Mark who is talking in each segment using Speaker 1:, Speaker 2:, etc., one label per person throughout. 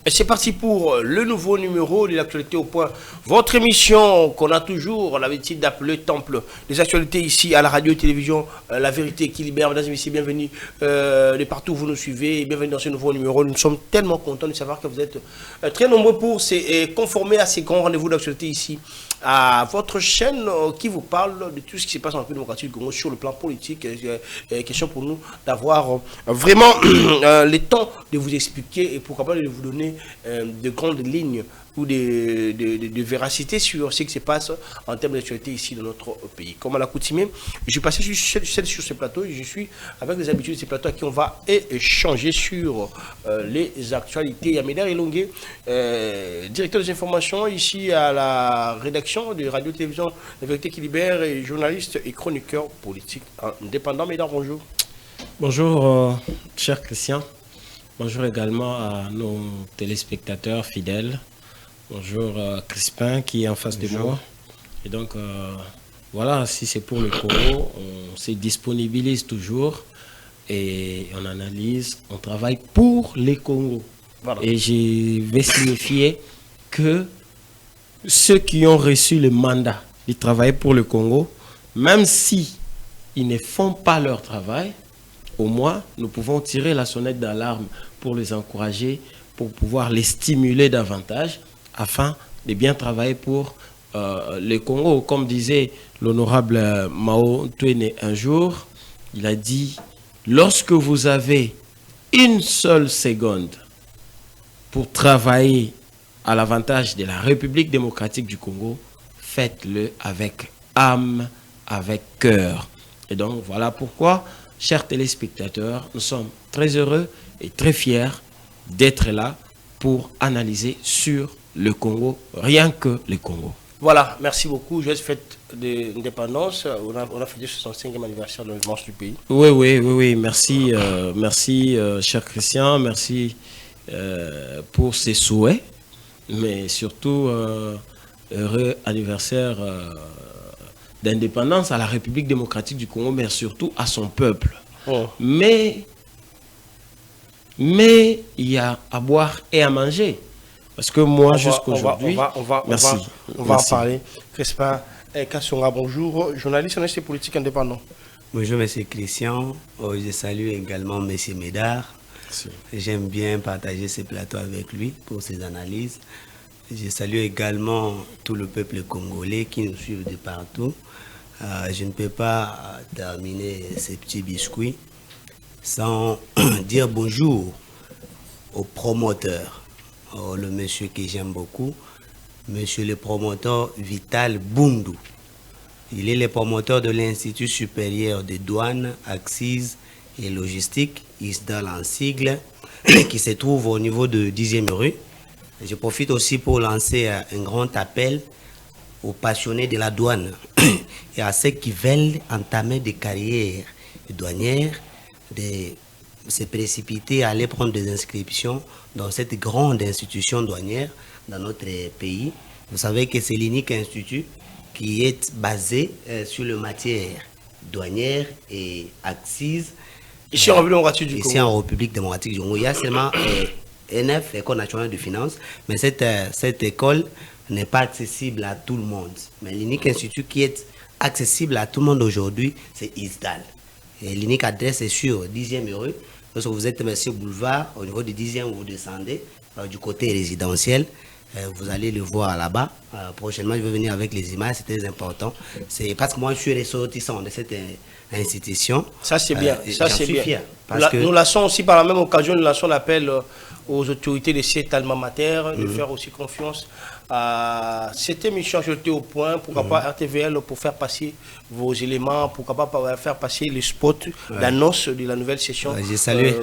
Speaker 1: Et c'est parti pour le nouveau numéro de l'actualité au point. Votre émission qu'on a toujours l'habitude d'appeler Temple des actualités ici à la radio et télévision La Vérité qui libère. Mesdames et messieurs, bienvenue de partout où vous nous suivez et bienvenue dans ce nouveau numéro. Nous sommes tellement contents de savoir que vous êtes très nombreux pour se conformer à ces grands rendez-vous d'actualité ici à votre chaîne qui vous parle de tout ce qui se passe en République démocratique du Congo sur le plan politique. Question pour nous d'avoir vraiment le temps de vous expliquer et pourquoi pas de vous donner de grandes lignes ou de véracité sur ce qui se passe en termes d'actualité ici dans notre pays. Comme à l'accoutumée, je suis passé sur ce plateau et je suis avec les habitudes de ce plateau à qui on va échanger sur les actualités. Yameda Elongue, directeur des informations ici à la rédaction de Radio-Télévision La Vérité qui libère et journaliste et chroniqueur politique indépendant. Mesdames, bonjour.
Speaker 2: Bonjour, cher Christian. Bonjour également à nos téléspectateurs fidèles. Bonjour Crispin qui est en face de moi. Et donc, voilà, si c'est pour le Congo, on se disponibilise toujours et on analyse, on travaille pour les Congos. Voilà. Et je vais signifier que ceux qui ont reçu le mandat de travailler pour le Congo, même si ils ne font pas leur travail, au moins, nous pouvons tirer la sonnette d'alarme pour les encourager, pour pouvoir les stimuler davantage, afin de bien travailler pour le Congo. Comme disait l'honorable Mao Twene un jour, il a dit, lorsque vous avez une seule seconde pour travailler à l'avantage de la République démocratique du Congo, faites-le avec âme, avec cœur. Et donc, voilà pourquoi, chers téléspectateurs, nous sommes très heureux et très fiers d'être là pour analyser sur le Congo, rien que le Congo.
Speaker 1: Voilà, merci beaucoup. Joyeuse fête d'indépendance. On a fêté le 65e anniversaire de l'indépendance du pays.
Speaker 2: Oui. Merci, merci cher Christian. Merci pour ces souhaits. Mais surtout, heureux anniversaire d'indépendance à la République démocratique du Congo, mais surtout à son peuple. Oh. Mais il y a à boire et à manger. Parce que moi, jusqu'aujourd'hui...
Speaker 1: On va en parler. Crispin Kassonga, bonjour. Journaliste et politique indépendant.
Speaker 3: Bonjour, M. Christian. Je salue également M. Médard. J'aime bien partager ce plateau avec lui pour ses analyses. Je salue également tout le peuple congolais qui nous suit de partout. Je ne peux pas terminer ces petits biscuits sans dire bonjour au promoteur. Le monsieur que j'aime beaucoup, monsieur le promoteur Vital Bundu. Il est le promoteur de l'Institut supérieur des douanes, Axes et logistique, ISDAL en sigle, qui se trouve au niveau de 10e rue. Je profite aussi pour lancer un grand appel aux passionnés de la douane et à ceux qui veulent entamer des carrières douanières, de se précipiter à aller prendre des inscriptions dans cette grande institution douanière dans notre pays. Vous savez que c'est l'unique institut qui est basé sur le matière douanière et axes.
Speaker 1: Ici en République du Congo.
Speaker 3: Ici en République démocratique du Congo. Il y a seulement ENF, École nationale de finances, mais cette école n'est pas accessible à tout le monde. Mais l'unique institut qui est accessible à tout le monde aujourd'hui, c'est ISDAL. Et l'unique adresse est sur 10e rue. Lorsque vous êtes sur boulevard, au niveau du 10e, vous descendez du côté résidentiel. Vous allez le voir là-bas. Prochainement, je vais venir avec les images, c'est très important. C'est parce que moi, je suis ressortissant de cette institution.
Speaker 1: Ça, c'est bien. Ça, c'est bien.
Speaker 3: Fier,
Speaker 1: nous lançons aussi par la même occasion, nous lançons l'appel aux autorités de cet alma mater de faire aussi confiance à cette émission jetée au point. Pourquoi pas RTVL pour faire passer vos éléments, pourquoi pas faire passer les spots d'annonce de la nouvelle session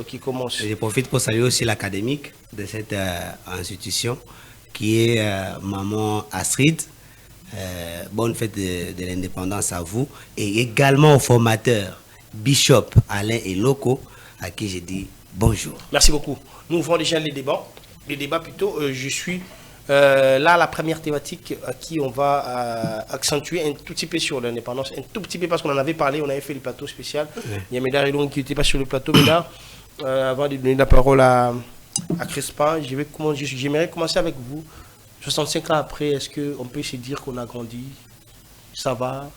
Speaker 1: qui commence.
Speaker 3: Je profite pour saluer aussi l'académique de cette institution qui est Maman Astrid. Bonne fête de l'indépendance à vous. Et également au formateur Bishop Alain et Loco, à qui j'ai dit bonjour.
Speaker 1: Merci beaucoup. Nous ouvrons déjà les débats. Les débats plutôt, je suis là la première thématique à qui on va accentuer un tout petit peu sur l'indépendance. Un tout petit peu parce qu'on en avait parlé, on avait fait le plateau spécial. Il y a Médard et donc qui n'était pas sur le plateau. Médard, avant de donner la parole à à Crespin. J'aimerais commencer avec vous. 65 ans après, est-ce qu'on peut se dire qu'on a grandi? Ça va?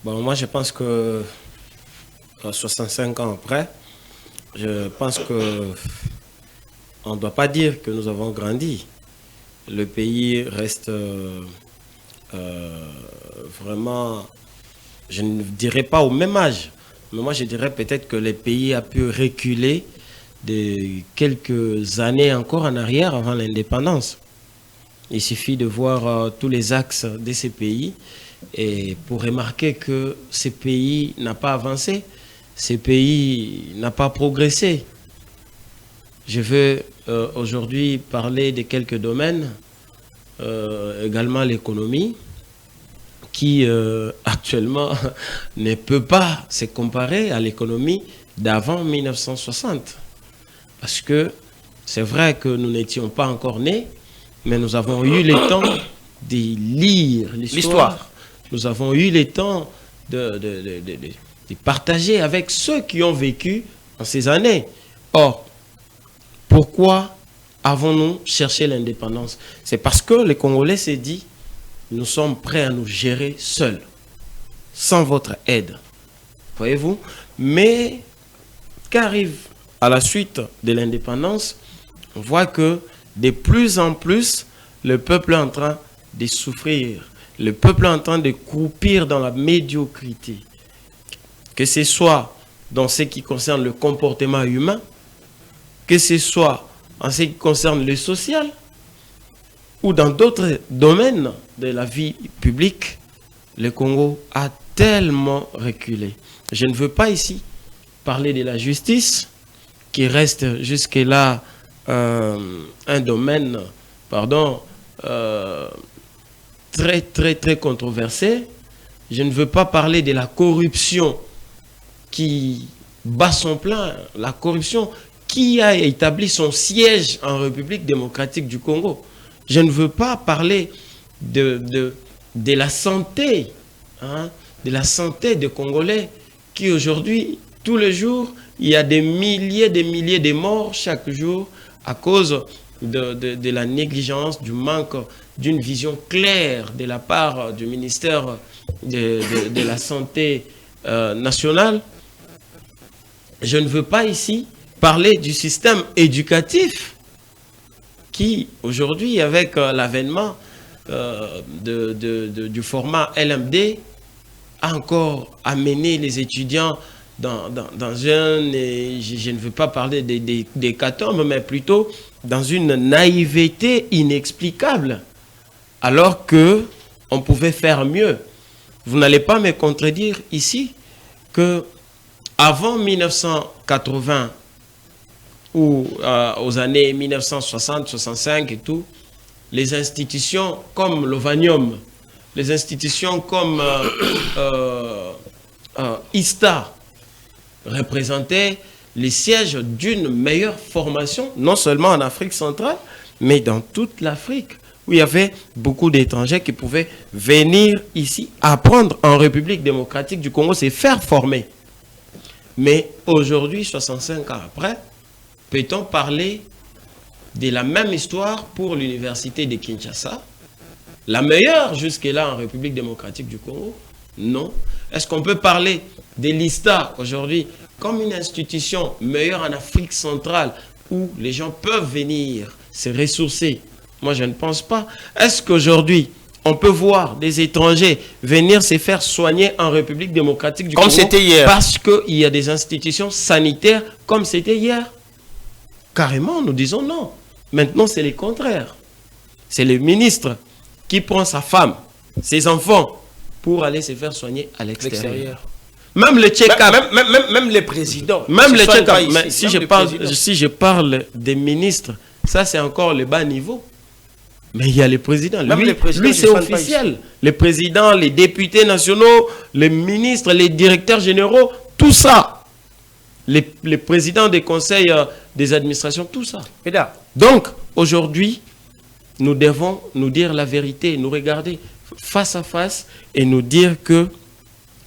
Speaker 2: Bon, moi, je pense que 65 ans après, je pense que on ne doit pas dire que nous avons grandi. Le pays reste vraiment, je ne dirais pas au même âge, mais moi je dirais peut-être que le pays a pu reculer de quelques années encore en arrière avant l'indépendance. Il suffit de voir tous les axes de ces pays et pour remarquer que ce pays n'a pas avancé, ce pays n'a pas progressé. Je veux aujourd'hui parler de quelques domaines, également l'économie, qui actuellement ne peut pas se comparer à l'économie d'avant 1960. Parce que c'est vrai que nous n'étions pas encore nés, mais nous avons eu le temps de lire l'histoire. Nous avons eu le temps de partager avec ceux qui ont vécu en ces années. Or, pourquoi avons-nous cherché l'indépendance? C'est parce que les Congolais s'est dit, nous sommes prêts à nous gérer seuls, sans votre aide. Voyez-vous? Mais qu'arrive à la suite de l'indépendance, on voit que de plus en plus, le peuple est en train de souffrir. Le peuple est en train de croupir dans la médiocrité. Que ce soit dans ce qui concerne le comportement humain, que ce soit en ce qui concerne le social, ou dans d'autres domaines de la vie publique, le Congo a tellement reculé. Je ne veux pas ici parler de la justice, qui reste jusque-là un domaine, très controversé. Je ne veux pas parler de la corruption qui bat son plein, la corruption qui a établi son siège en République démocratique du Congo. Je ne veux pas parler de la santé, de la santé des Congolais qui aujourd'hui, tous les jours, il y a des milliers de morts chaque jour à cause de la négligence, du manque d'une vision claire de la part du ministère de la Santé nationale. Je ne veux pas ici parler du système éducatif qui, aujourd'hui, avec l'avènement du format LMD, a encore amené les étudiants dans un, je ne veux pas parler des hécatombes, mais plutôt dans une naïveté inexplicable, alors que on pouvait faire mieux. Vous n'allez pas me contredire ici que avant 1980 ou aux années 1960, 65 et tout, les institutions comme l'Ovanium, les institutions comme ISTA représentaient les sièges d'une meilleure formation, non seulement en Afrique centrale, mais dans toute l'Afrique, où il y avait beaucoup d'étrangers qui pouvaient venir ici apprendre en République démocratique du Congo, c'est faire former. Mais aujourd'hui, 65 ans après, peut-on parler de la même histoire pour l'université de Kinshasa, la meilleure jusque-là en République démocratique du Congo? Non. Est-ce qu'on peut parler de l'ISTA aujourd'hui comme une institution meilleure en Afrique centrale où les gens peuvent venir se ressourcer? Moi, je ne pense pas. Est-ce qu'aujourd'hui, on peut voir des étrangers venir se faire soigner en République démocratique du Congo
Speaker 1: comme c'était hier?
Speaker 2: Parce qu'il y a des institutions sanitaires comme c'était hier. Carrément, nous disons non. Maintenant, c'est le contraire. C'est le ministre qui prend sa femme, ses enfants, pour aller se faire soigner à l'extérieur. Même le check-up.
Speaker 1: Même les présidents.
Speaker 2: Même le check-up. Mais si je parle des ministres, ça c'est encore le bas niveau. Mais il y a les présidents. Lui c'est officiel. Les présidents, les députés nationaux, les ministres, les directeurs généraux, tout ça. Les présidents des conseils des administrations, tout ça. Donc, aujourd'hui, nous devons nous dire la vérité, nous regarder face à face et nous dire que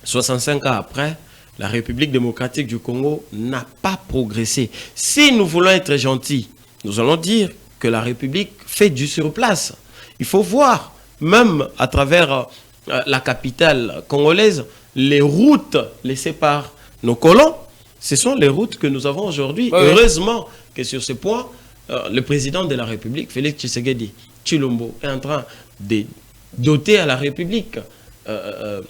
Speaker 2: 65 ans après, la République démocratique du Congo n'a pas progressé. Si nous voulons être gentils, nous allons dire que la République fait du surplace. Il faut voir, même à travers la capitale congolaise, les routes laissées par nos colons. Ce sont les routes que nous avons aujourd'hui.
Speaker 1: Oui.
Speaker 2: Heureusement que sur ce point, le président de la République, Félix Tshisekedi Tshilombo, est en train de doter à la République de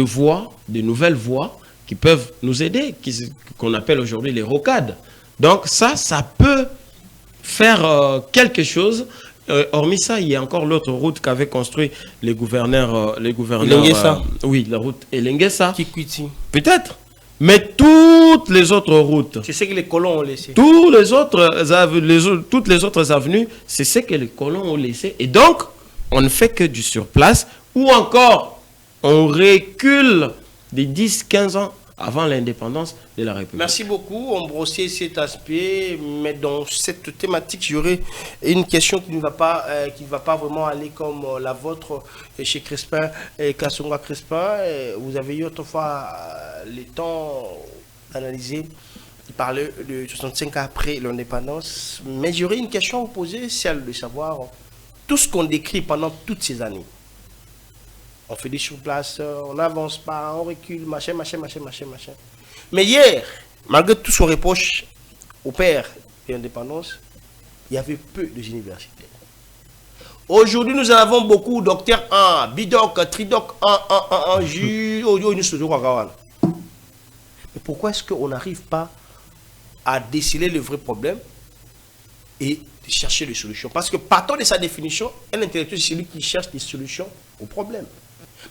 Speaker 2: voies, de nouvelles voies qui peuvent nous aider, qu'on appelle aujourd'hui les rocades. Donc ça peut faire quelque chose. Hormis ça, il y a encore l'autre route qu'avaient construit les gouverneurs. Oui, la route Elenguessa.
Speaker 1: Kikwiti.
Speaker 2: Peut-être. Mais toutes les autres routes.
Speaker 1: C'est ce que les colons ont laissé.
Speaker 2: Toutes les autres avenues, c'est ce que les colons ont laissé. Et donc, on ne fait que du surplace. Ou encore, on recule de 10-15 ans avant l'indépendance de la République.
Speaker 1: Merci beaucoup. On brossait cet aspect, mais dans cette thématique, j'aurais une question qui ne va pas vraiment aller comme la vôtre chez Crespin et Kasonga Crespin. Vous avez eu autrefois le temps d'analyser, de parler de 65 ans après l'indépendance, mais j'aurais une question à vous poser, celle de savoir tout ce qu'on décrit pendant toutes ces années. On fait des surplaces, on n'avance pas, on recule, machin. Mais hier, malgré tout ce qu'on reproche au père de l'indépendance, il y avait peu d'universitaires. Aujourd'hui, nous en avons beaucoup, docteur 1, bidoc, tridoc 1, jus, mais pourquoi est-ce qu'on n'arrive pas à déceler le vrai problème et de chercher des solutions? Parce que partant de sa définition, un intellectuel, c'est celui qui cherche des solutions au problème.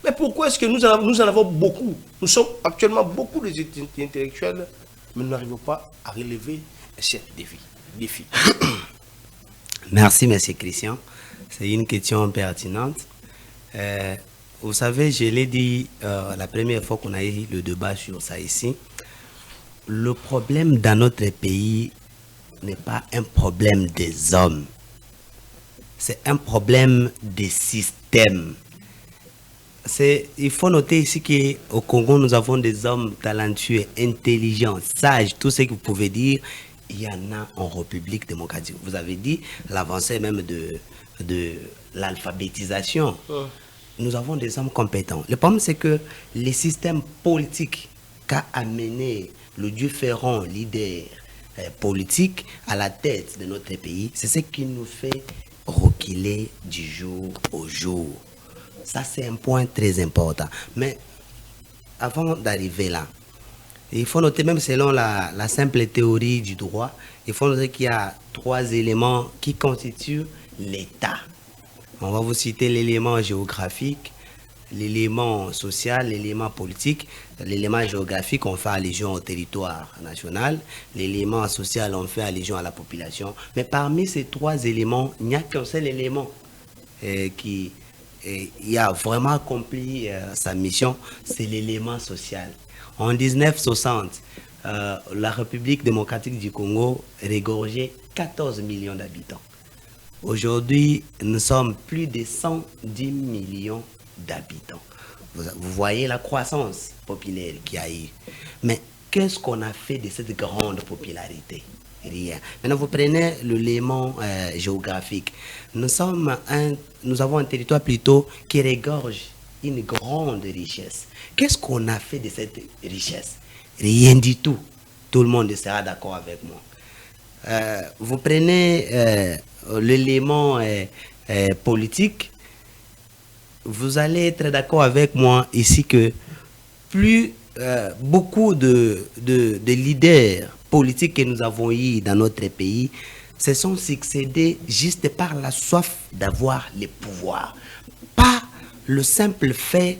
Speaker 1: Mais pourquoi est-ce que nous en avons beaucoup? Nous sommes actuellement beaucoup d'intellectuels, mais nous n'arrivons pas à relever ce défi.
Speaker 3: Merci, M. Christian. C'est une question pertinente. Vous savez, je l'ai dit la première fois qu'on a eu le débat sur ça ici. Le problème dans notre pays n'est pas un problème des hommes. C'est un problème des systèmes. Il faut noter ici qu'au Congo, nous avons des hommes talentueux, intelligents, sages, tout ce que vous pouvez dire. Il y en a en République démocratique. Vous avez dit l'avancée même de l'alphabétisation. Nous avons des hommes compétents. Le problème, c'est que les systèmes politiques qu'a amené le différent leader politique à la tête de notre pays, c'est ce qui nous fait reculer du jour au jour. Ça, c'est un point très important. Mais avant d'arriver là, il faut noter, même selon la simple théorie du droit, il faut noter qu'il y a 3 éléments qui constituent l'État. On va vous citer l'élément géographique, l'élément social, l'élément politique. L'élément géographique, on fait allusion au territoire national. L'élément social, on fait allusion à la population. Mais parmi ces 3 éléments, il n'y a qu'un seul élément qui a vraiment accompli sa mission, c'est l'élément social. En 1960, la République démocratique du Congo regorgeait 14 millions d'habitants. Aujourd'hui, nous sommes plus de 110 millions d'habitants. Vous voyez la croissance populaire qu'il y a eu. Mais qu'est-ce qu'on a fait de cette grande popularité? Rien. Maintenant, vous prenez l'élément géographique. Nous avons un territoire plutôt qui regorge une grande richesse. Qu'est-ce qu'on a fait de cette richesse? Rien du tout. Tout le monde sera d'accord avec moi. Vous prenez l'élément politique, vous allez être d'accord avec moi ici que beaucoup de leaders politiques que nous avons eu dans notre pays se sont succédés juste par la soif d'avoir le pouvoir. Pas le simple fait,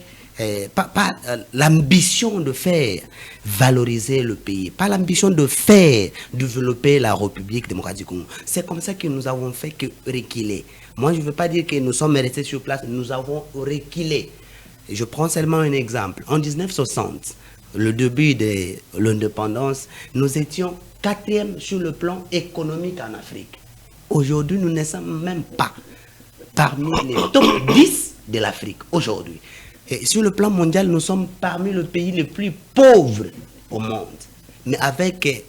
Speaker 3: pas l'ambition de faire valoriser le pays, pas l'ambition de faire développer la République démocratique du Congo. C'est comme ça que nous avons fait que reculer. Moi, je ne veux pas dire que nous sommes restés sur place, nous avons reculé. Je prends seulement un exemple. En 1960, le début de l'indépendance, nous étions 4e sur le plan économique en Afrique. Aujourd'hui, nous ne sommes même pas parmi les top 10 de l'Afrique. Aujourd'hui, Et sur le plan mondial, nous sommes parmi les pays les plus pauvres au monde. Mais avec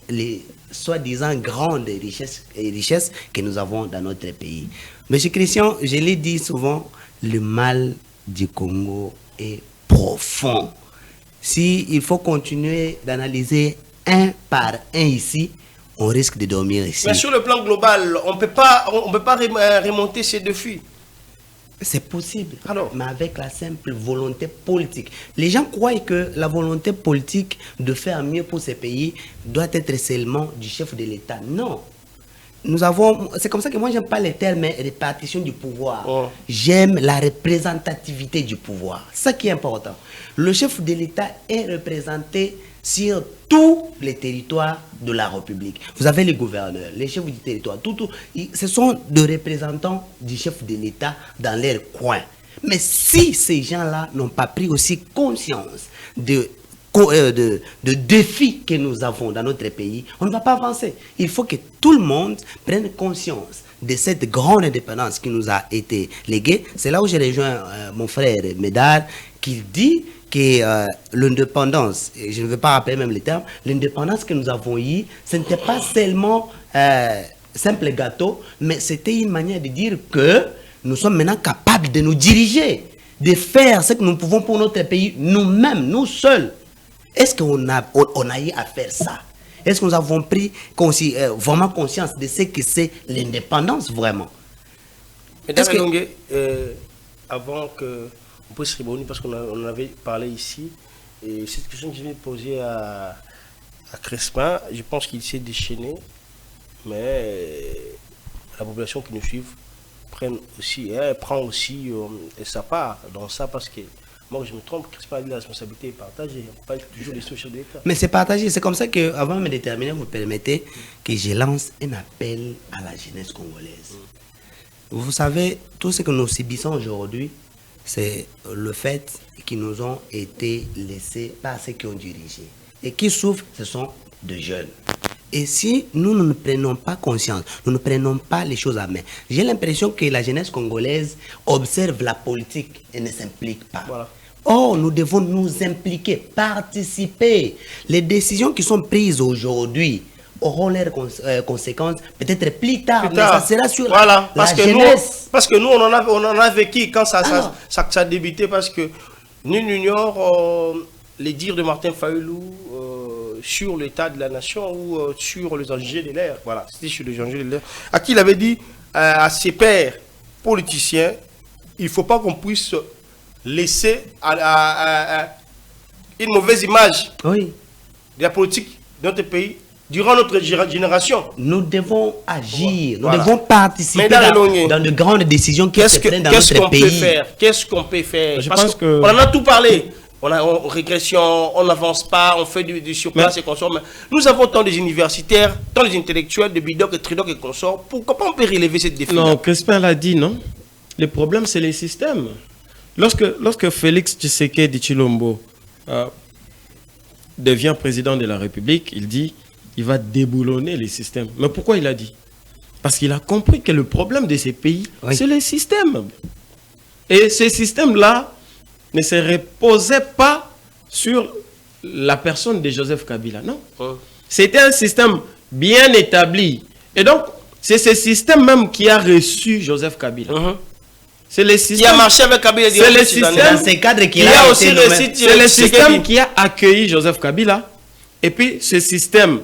Speaker 3: les soi-disant grandes richesses que nous avons dans notre pays. Monsieur Christian, je l'ai dit souvent, le mal du Congo est profond. S'il faut continuer d'analyser un par un ici, on risque de dormir ici.
Speaker 1: Mais sur le plan global, on ne peut pas remonter ces défis.
Speaker 3: C'est possible,
Speaker 1: alors,
Speaker 3: mais avec la simple volonté politique. Les gens croient que la volonté politique de faire mieux pour ces pays doit être seulement du chef de l'État. Non. C'est comme ça que moi, j'aime pas les termes répartition du pouvoir.
Speaker 1: Oh.
Speaker 3: J'aime la représentativité du pouvoir. C'est ça qui est important. Le chef de l'État est représenté sur tous les territoires de la République. Vous avez les gouverneurs, les chefs du territoire, ce sont des représentants du chef de l'État dans leur coin. Mais si ces gens-là n'ont pas pris aussi conscience de défis que nous avons dans notre pays, on ne va pas avancer. Il faut que tout le monde prenne conscience de cette grande indépendance qui nous a été léguée. C'est là où j'ai rejoint mon frère Médard, qui dit que l'indépendance, et je ne veux pas rappeler même les termes, l'indépendance que nous avons eue, ce n'était pas seulement simple gâteau, mais c'était une manière de dire que nous sommes maintenant capables de nous diriger, de faire ce que nous pouvons pour notre pays, nous-mêmes, nous seuls. Est-ce qu'on a eu à faire ça? Est-ce que nous avons pris vraiment conscience de ce que c'est l'indépendance vraiment?
Speaker 1: Mesdames avant que on puisse répondre, parce qu'on en avait parlé ici, et cette question que je viens de poser à Crespin, je pense qu'il s'est déchaîné, mais la population qui nous suit prend aussi sa part dans ça, parce que moi, je me trompe, Crespin a dit la responsabilité est partagée. On parle toujours des chefs de l'État.
Speaker 3: Mais c'est partagé. C'est comme ça qu'avant de me déterminer, vous permettez que je lance un appel à la jeunesse congolaise. Vous savez, tout ce que nous subissons aujourd'hui, c'est le fait qu'ils nous ont été laissés par ceux qui ont dirigé. Et qui souffrent, ce sont des jeunes. Et si nous ne prenons pas conscience, nous ne prenons pas les choses à main, j'ai l'impression que la jeunesse congolaise observe la politique et ne s'implique pas. Voilà. Or, nous devons nous impliquer, participer. Les décisions qui sont prises aujourd'hui auront leurs conséquences peut-être plus tard, mais ça sera sur la jeunesse.
Speaker 1: Parce que nous, on en a vécu quand ça a débuté, parce que nul n'ignore les dires de Martin Fayulu sur l'état de la nation ou sur les enjeux de l'ère. Voilà, c'était sur les enjeux de l'ère. À qui il avait dit à ses pairs politiciens, il ne faut pas qu'on puisse laisser une mauvaise image de la politique de notre pays durant notre génération.
Speaker 3: Nous devons agir, nous devons participer dans de grandes décisions qui se prennent dans notre pays.
Speaker 1: Qu'est-ce qu'on peut faire?
Speaker 2: Je pense que...
Speaker 1: On en a tout parlé. On a régression, on n'avance pas, on fait du surplace et consorts. Mais nous avons tant des universitaires, tant des intellectuels, de Bidoc et Tridoc et consorts. Pourquoi pas on peut relever cette défi?
Speaker 2: Non, Crespin l'a dit, non? Le problème, c'est les systèmes. Lorsque Félix Tshisekedi Tshilombo devient président de la République, il dit il va déboulonner les systèmes. Mais pourquoi il a dit? Parce qu'il a compris que le problème de ces pays, c'est les systèmes. Et ces systèmes-là ne se reposaient pas sur la personne de Joseph Kabila, non. C'était un système bien établi. Et donc, c'est ce système même qui a reçu Joseph Kabila. C'est le système qui a marché avec Kabila. C'est le système qui a accueilli Joseph Kabila. Et puis, ce système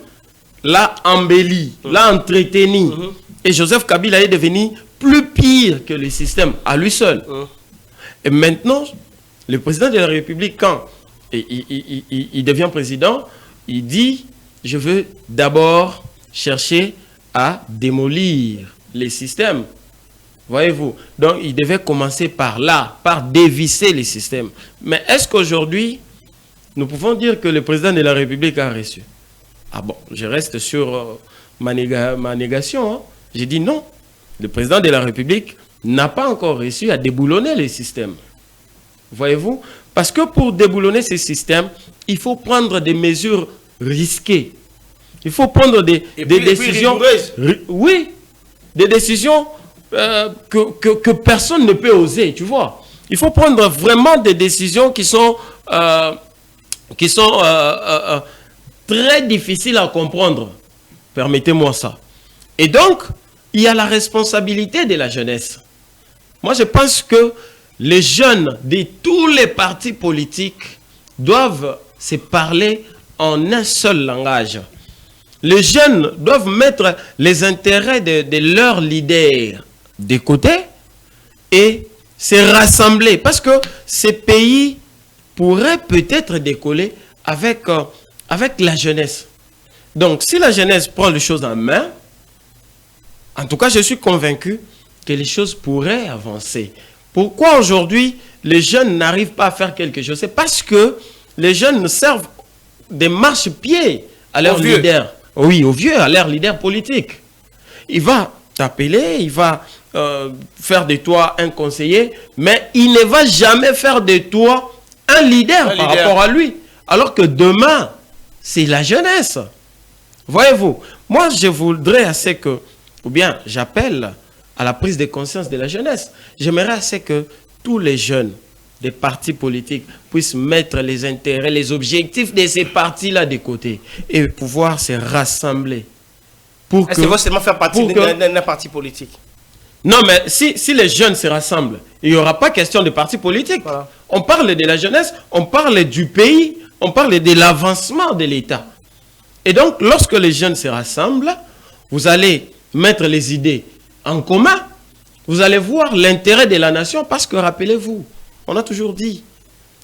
Speaker 2: l'a embelli, l'a entretenu. Et Joseph Kabila est devenu plus pire que le système à lui seul. Et maintenant, le président de la République, quand il devient président, il dit, je veux d'abord chercher à démolir les systèmes. Voyez-vous? Donc, il devait commencer par là, par dévisser les systèmes. Mais est-ce qu'aujourd'hui, nous pouvons dire que le président de la République a reçu? Ah bon, je reste sur ma négation. Hein. J'ai dit non. Le président de la République n'a pas encore réussi à déboulonner les systèmes. Voyez-vous? Parce que pour déboulonner ces systèmes, il faut prendre des mesures risquées. Il faut prendre des décisions... Oui, des décisions que personne ne peut oser, tu vois. Il faut prendre vraiment des décisions qui sont très difficiles à comprendre. Permettez-moi ça. Et donc, il y a la responsabilité de la jeunesse. Moi, je pense que les jeunes de tous les partis politiques doivent se parler en un seul langage. Les jeunes doivent mettre les intérêts de leurs leaders de côté et se rassembler. Parce que ces pays pourraient peut-être décoller avec la jeunesse. Donc, si la jeunesse prend les choses en main, en tout cas, je suis convaincu que les choses pourraient avancer. Pourquoi aujourd'hui les jeunes n'arrivent pas à faire quelque chose? C'est parce que les jeunes servent des marchepieds à leurs leaders. Oui, aux vieux, à leurs leaders politiques. Il va t'appeler, il va faire de toi un conseiller, mais il ne va jamais faire de toi un leader par rapport à lui. Alors que demain, c'est la jeunesse. Voyez-vous, moi je voudrais assez que, ou bien j'appelle à la prise de conscience de la jeunesse. J'aimerais assez que tous les jeunes des partis politiques puissent mettre les intérêts, les objectifs de ces partis-là de côté et pouvoir se rassembler.
Speaker 1: Est-ce qu'il faut seulement faire partie d'un parti politique?
Speaker 2: Non, mais si les jeunes se rassemblent, il n'y aura pas question de parti politique. Voilà. On parle de la jeunesse, on parle du pays, on parle de l'avancement de l'État. Et donc, lorsque les jeunes se rassemblent, vous allez mettre les idées en commun, vous allez voir l'intérêt de la nation, parce que rappelez-vous, on a toujours dit,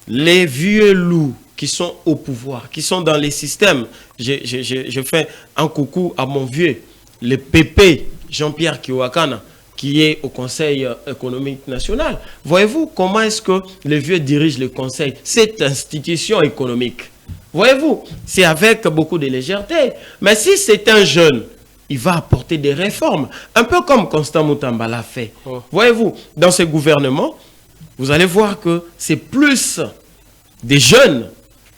Speaker 2: les vieux loups qui sont au pouvoir, qui sont dans les systèmes, je fais un coucou à mon vieux, le PP Jean-Pierre Kiwakana, qui est au Conseil économique national. Voyez-vous comment est-ce que les vieux dirigent le Conseil, cette institution économique? Voyez-vous, c'est avec beaucoup de légèreté. Mais si c'est un jeune, il va apporter des réformes. Un peu comme Constant Moutamba l'a fait. Oh. Voyez-vous, dans ce gouvernement, vous allez voir que c'est plus des jeunes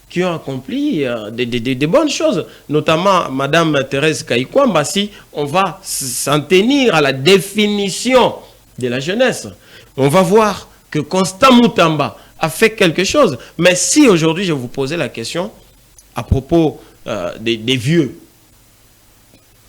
Speaker 2: qui ont accompli des bonnes choses. Notamment, Madame Thérèse Kaïkwamba, si on va s'en tenir à la définition de la jeunesse, on va voir que Constant Moutamba a fait quelque chose. Mais si aujourd'hui, je vous posais la question à propos des vieux,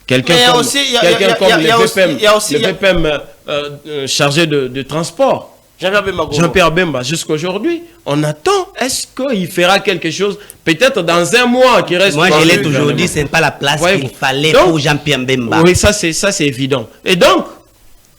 Speaker 2: quelqu'un comme le VPM chargé de transport, Jean-Pierre Bemba, jusqu'à aujourd'hui, on attend, est-ce qu'il fera quelque chose, peut-être dans un mois qui reste.
Speaker 3: Moi, je l'ai toujours dit, ce n'est pas la place qu'il fallait pour Jean-Pierre Bemba.
Speaker 2: Oui, ça c'est évident. Et donc,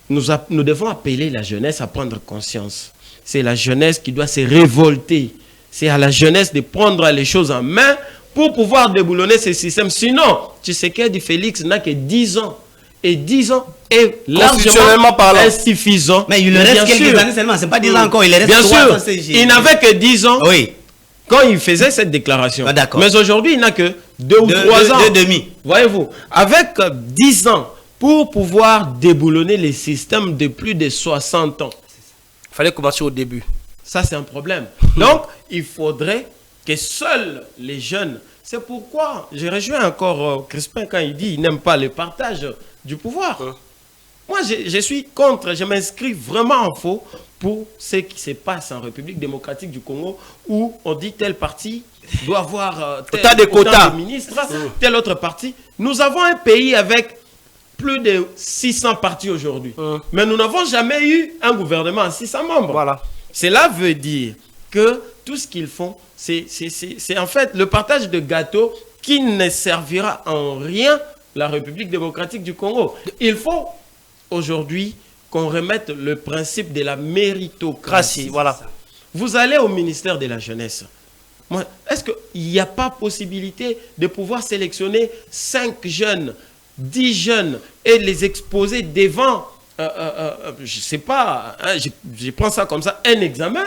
Speaker 2: nous devons appeler la jeunesse à prendre conscience. C'est la jeunesse qui doit se révolter. C'est à la jeunesse de prendre les choses en main pour pouvoir déboulonner ce système. Sinon, Tshisekedi Félix n'a que 10 ans. Et 10 ans est largement insuffisant.
Speaker 3: Mais il lui reste quelques années seulement, c'est pas 10 ans encore, il reste 3 ans.
Speaker 2: Il n'avait que 10 ans quand il faisait cette déclaration. Mais aujourd'hui, il n'a que 2 ou 3 ans.
Speaker 3: 2,5.
Speaker 2: Voyez-vous, avec 10 ans, pour pouvoir déboulonner les systèmes de plus de 60 ans.
Speaker 1: Il fallait commencer au début.
Speaker 2: Ça, c'est un problème. Donc, il faudrait que seuls les jeunes... C'est pourquoi je rejoins encore Crispin quand il dit qu'il n'aime pas le partage du pouvoir. Moi, je suis contre, je m'inscris vraiment en faux pour ce qui se passe en République démocratique du Congo, où on dit tel parti doit avoir autant de ministres, tel autre parti. Nous avons un pays avec plus de 600 partis aujourd'hui. Mais nous n'avons jamais eu un gouvernement à 600 membres.
Speaker 1: Voilà.
Speaker 2: Cela veut dire que tout ce qu'ils font, c'est en fait le partage de gâteaux qui ne servira en rien la République démocratique du Congo. Il faut aujourd'hui qu'on remette le principe de la méritocratie.
Speaker 1: Voilà.
Speaker 2: Vous allez au ministère de la Jeunesse. Est-ce qu'il n'y a pas possibilité de pouvoir sélectionner 5 jeunes, 10 jeunes et les exposer devant, je ne sais pas, hein, je prends ça comme ça, un examen?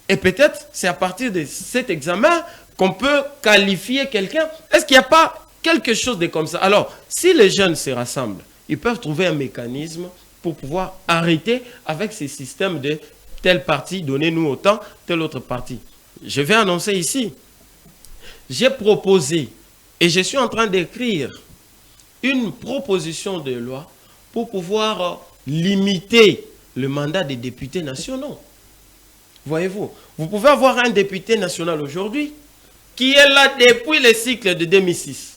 Speaker 2: Et peut-être c'est à partir de cet examen qu'on peut qualifier quelqu'un. Est-ce qu'il n'y a pas quelque chose de comme ça? Alors, si les jeunes se rassemblent, ils peuvent trouver un mécanisme pour pouvoir arrêter avec ces systèmes de tel parti, donnez-nous autant, tel autre parti. Je vais annoncer ici. J'ai proposé, et je suis en train d'écrire, une proposition de loi pour pouvoir limiter le mandat des députés nationaux. Voyez-vous, vous pouvez avoir un député national aujourd'hui qui est là depuis le cycle de 2006.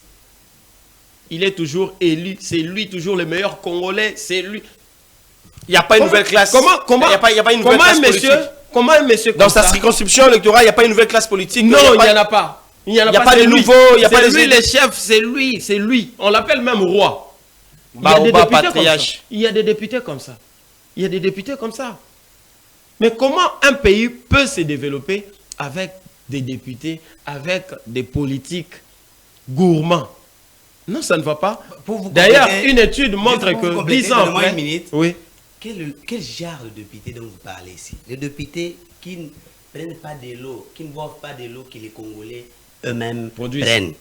Speaker 2: Il est toujours élu, c'est lui toujours le meilleur Congolais, c'est lui.
Speaker 1: Il n'y a pas une nouvelle classe.
Speaker 2: Comment
Speaker 1: il y a pas une nouvelle classe politique.
Speaker 2: Comment un monsieur
Speaker 1: dans sa circonscription électorale, il n'y a pas une nouvelle classe politique.
Speaker 2: Non, il n'y en a pas. Il n'y a pas de nouveau. Il n'y a pas de lui, les chefs, c'est lui. On l'appelle même roi. Il y a des députés comme ça. Il y a des députés comme ça. Mais comment un pays peut se développer avec des députés, avec des politiques gourmands? Non, ça ne va pas. D'ailleurs, une étude montre que 10 ans après...
Speaker 3: Oui. Quel genre de député dont vous parlez ici? Les députés qui ne prennent pas de l'eau, qui ne boivent pas de l'eau que les Congolais eux-mêmes prennent.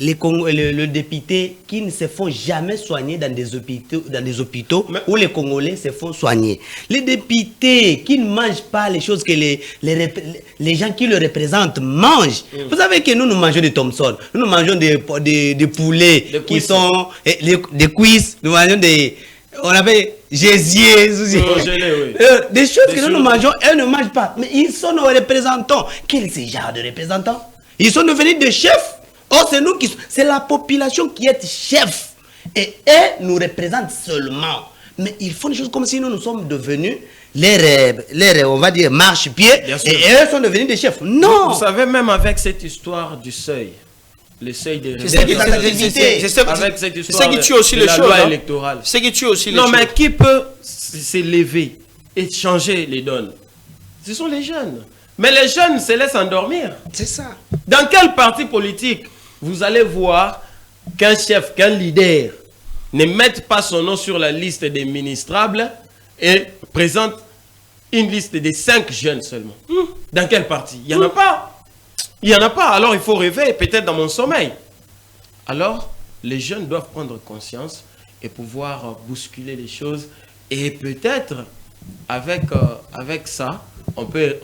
Speaker 3: Le député qui ne se font jamais soigner dans des hôpitaux où les Congolais se font soigner. Les députés qui ne mangent pas les choses que les gens qui le représentent mangent. Vous savez que nous mangeons des Thomson, nous mangeons des poulets qui sont des cuisses, nous mangeons des... On appelle gésier, des choses que nous mangeons, elles ne mangent pas. Mais ils sont nos représentants. Quel est ce genre de représentants? Ils sont devenus des chefs. Or, c'est nous qui... C'est la population qui est chef. Et eux nous représentent seulement. Mais ils font des choses comme si nous sommes devenus on va dire, marche-pieds. Et eux sont devenus des chefs. Non!
Speaker 2: Vous savez, même avec cette histoire du seuil, le seuil des
Speaker 1: c'est ça qui tue aussi les choses. C'est qui tue aussi les choses.
Speaker 2: Non, mais qui peut s'élever et changer les donnes? Ce sont les jeunes. Mais les jeunes se laissent endormir.
Speaker 3: C'est ça.
Speaker 2: Dans quel parti politique vous allez voir qu'un chef, qu'un leader ne mette pas son nom sur la liste des ministrables et présente une liste de 5 jeunes seulement? Dans quel parti? Il n'y en a pas. Il n'y en a pas, alors il faut rêver, peut-être dans mon sommeil. Alors, les jeunes doivent prendre conscience et pouvoir bousculer les choses. Et peut-être, avec ça, on peut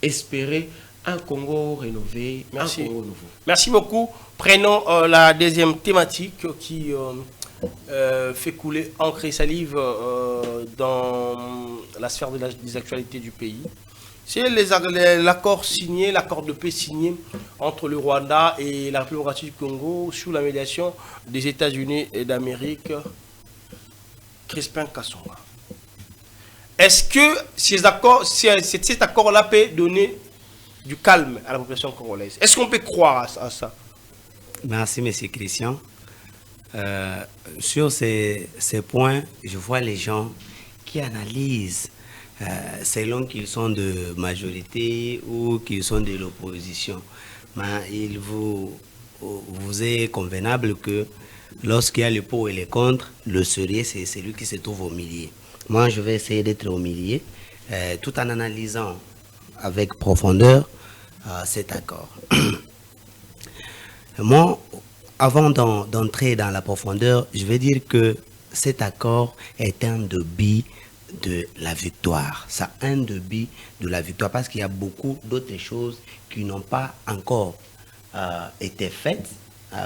Speaker 2: espérer un Congo rénové,
Speaker 1: Merci.
Speaker 2: un Congo nouveau.
Speaker 1: Merci beaucoup. Prenons la deuxième thématique qui fait couler encre et salive dans la sphère des actualités du pays. C'est l'accord signé, l'accord de paix signé entre le Rwanda et la République démocratique du Congo sous la médiation des États-Unis d'Amérique, Crispin Kasonga. Est-ce que cet accord-là peut donner du calme à la population congolaise? Est-ce qu'on peut croire à ça?
Speaker 3: Merci, M. Christian. Sur ces points, je vois les gens qui analysent selon qu'ils sont de majorité ou qu'ils sont de l'opposition. Mais il vous est convenable que lorsqu'il y a le pour et le contre, le sérieux, c'est celui qui se trouve au milieu. Moi, je vais essayer d'être au milieu, tout en analysant avec profondeur cet accord. Moi, avant d'entrer dans la profondeur, je vais dire que cet accord est un début de la victoire. C'est un début de la victoire parce qu'il y a beaucoup d'autres choses qui n'ont pas encore été faites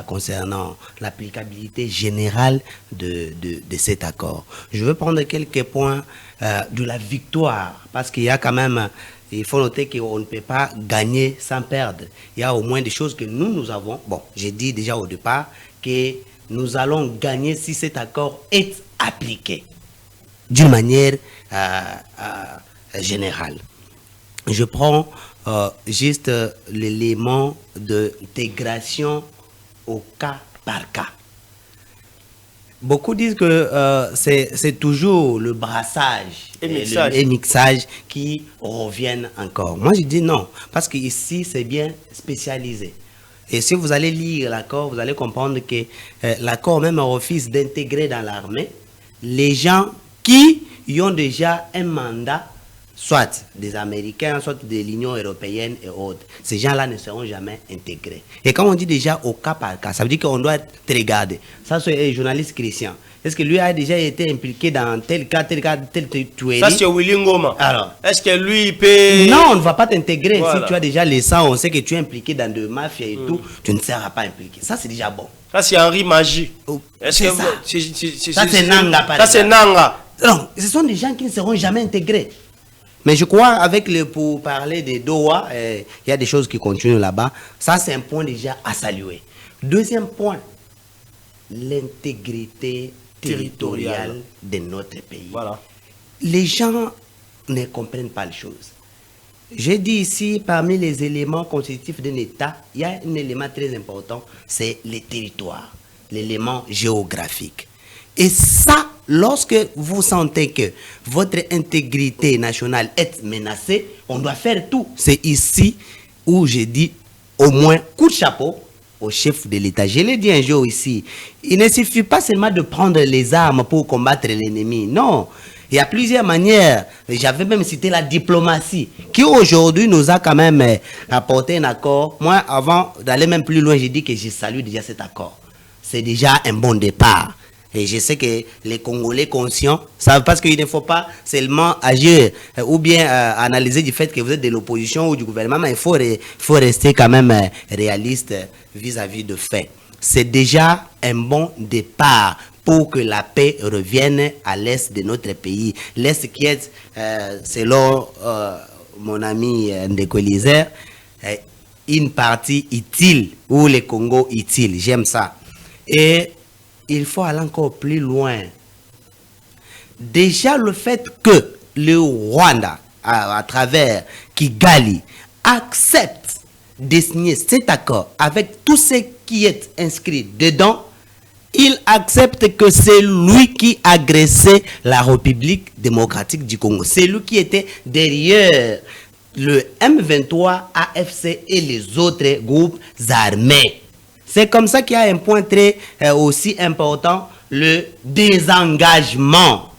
Speaker 3: concernant l'applicabilité générale de cet accord. Je veux prendre quelques points de la victoire parce qu'il y a quand même... Il faut noter qu'on ne peut pas gagner sans perdre. Il y a au moins des choses que nous avons. Bon, j'ai dit déjà au départ que nous allons gagner si cet accord est appliqué d'une manière générale. Je prends juste l'élément d'intégration au cas par cas. Beaucoup disent que c'est toujours le brassage et mixage qui reviennent encore. Moi, je dis non, parce qu'ici, c'est bien spécialisé. Et si vous allez lire l'accord, vous allez comprendre que l'accord même refuse d'intégrer dans l'armée les gens qui y ont déjà un mandat, soit des Américains, soit de l'Union européenne et autres. Ces gens-là ne seront jamais intégrés. Et quand on dit déjà au cas par cas, ça veut dire qu'on doit regarder. Ça, c'est un journaliste Christian. Est-ce que lui a déjà été impliqué dans tel tuerie?
Speaker 1: Ça, c'est Willy Ngoma.
Speaker 3: Alors,
Speaker 1: est-ce que lui, il peut...
Speaker 3: Non, on ne va pas t'intégrer. Voilà. Si tu as déjà les sangs, on sait que tu es impliqué dans de mafia et tout, tu ne seras pas impliqué. Ça, c'est déjà bon.
Speaker 1: Ça, c'est Henri Magie.
Speaker 3: C'est ça. Ça, c'est Nanga, par
Speaker 1: exemple. Ça, c'est Nanga.
Speaker 3: Non, ce sont des gens qui ne seront jamais intégrés. Mais je crois, pour parler de Doha, il y a des choses qui continuent là-bas. Ça, c'est un point déjà à saluer. Deuxième point, l'intégrité territoriale de notre pays.
Speaker 1: Voilà.
Speaker 3: Les gens ne comprennent pas les choses. J'ai dit ici, parmi les éléments constitutifs d'un État, il y a un élément très important, c'est les territoires, l'élément géographique. Et ça, lorsque vous sentez que votre intégrité nationale est menacée, on doit faire tout. C'est ici où j'ai dit, au moins, coup de chapeau au chef de l'État. Je l'ai dit un jour ici, il ne suffit pas seulement de prendre les armes pour combattre l'ennemi. Non, il y a plusieurs manières. J'avais même cité la diplomatie, qui aujourd'hui nous a quand même apporté un accord. Moi, avant d'aller même plus loin, j'ai dit que je salue déjà cet accord. C'est déjà un bon départ. Et je sais que les Congolais conscients savent parce qu'il ne faut pas seulement agir ou bien analyser du fait que vous êtes de l'opposition ou du gouvernement, mais il faut rester quand même réaliste vis-à-vis de faits. C'est déjà un bon départ pour que la paix revienne à l'est de notre pays. L'est qui est, selon mon ami Ndeko Eliezer, une partie utile ou le Congo utile. J'aime ça. Et il faut aller encore plus loin. Déjà le fait que le Rwanda, à travers Kigali, accepte de signer cet accord avec tout ce qui est inscrit dedans, il accepte que c'est lui qui agressait la République démocratique du Congo. C'est lui qui était derrière le M23, AFC et les autres groupes armés. C'est comme ça qu'il y a un point très aussi important, le désengagement.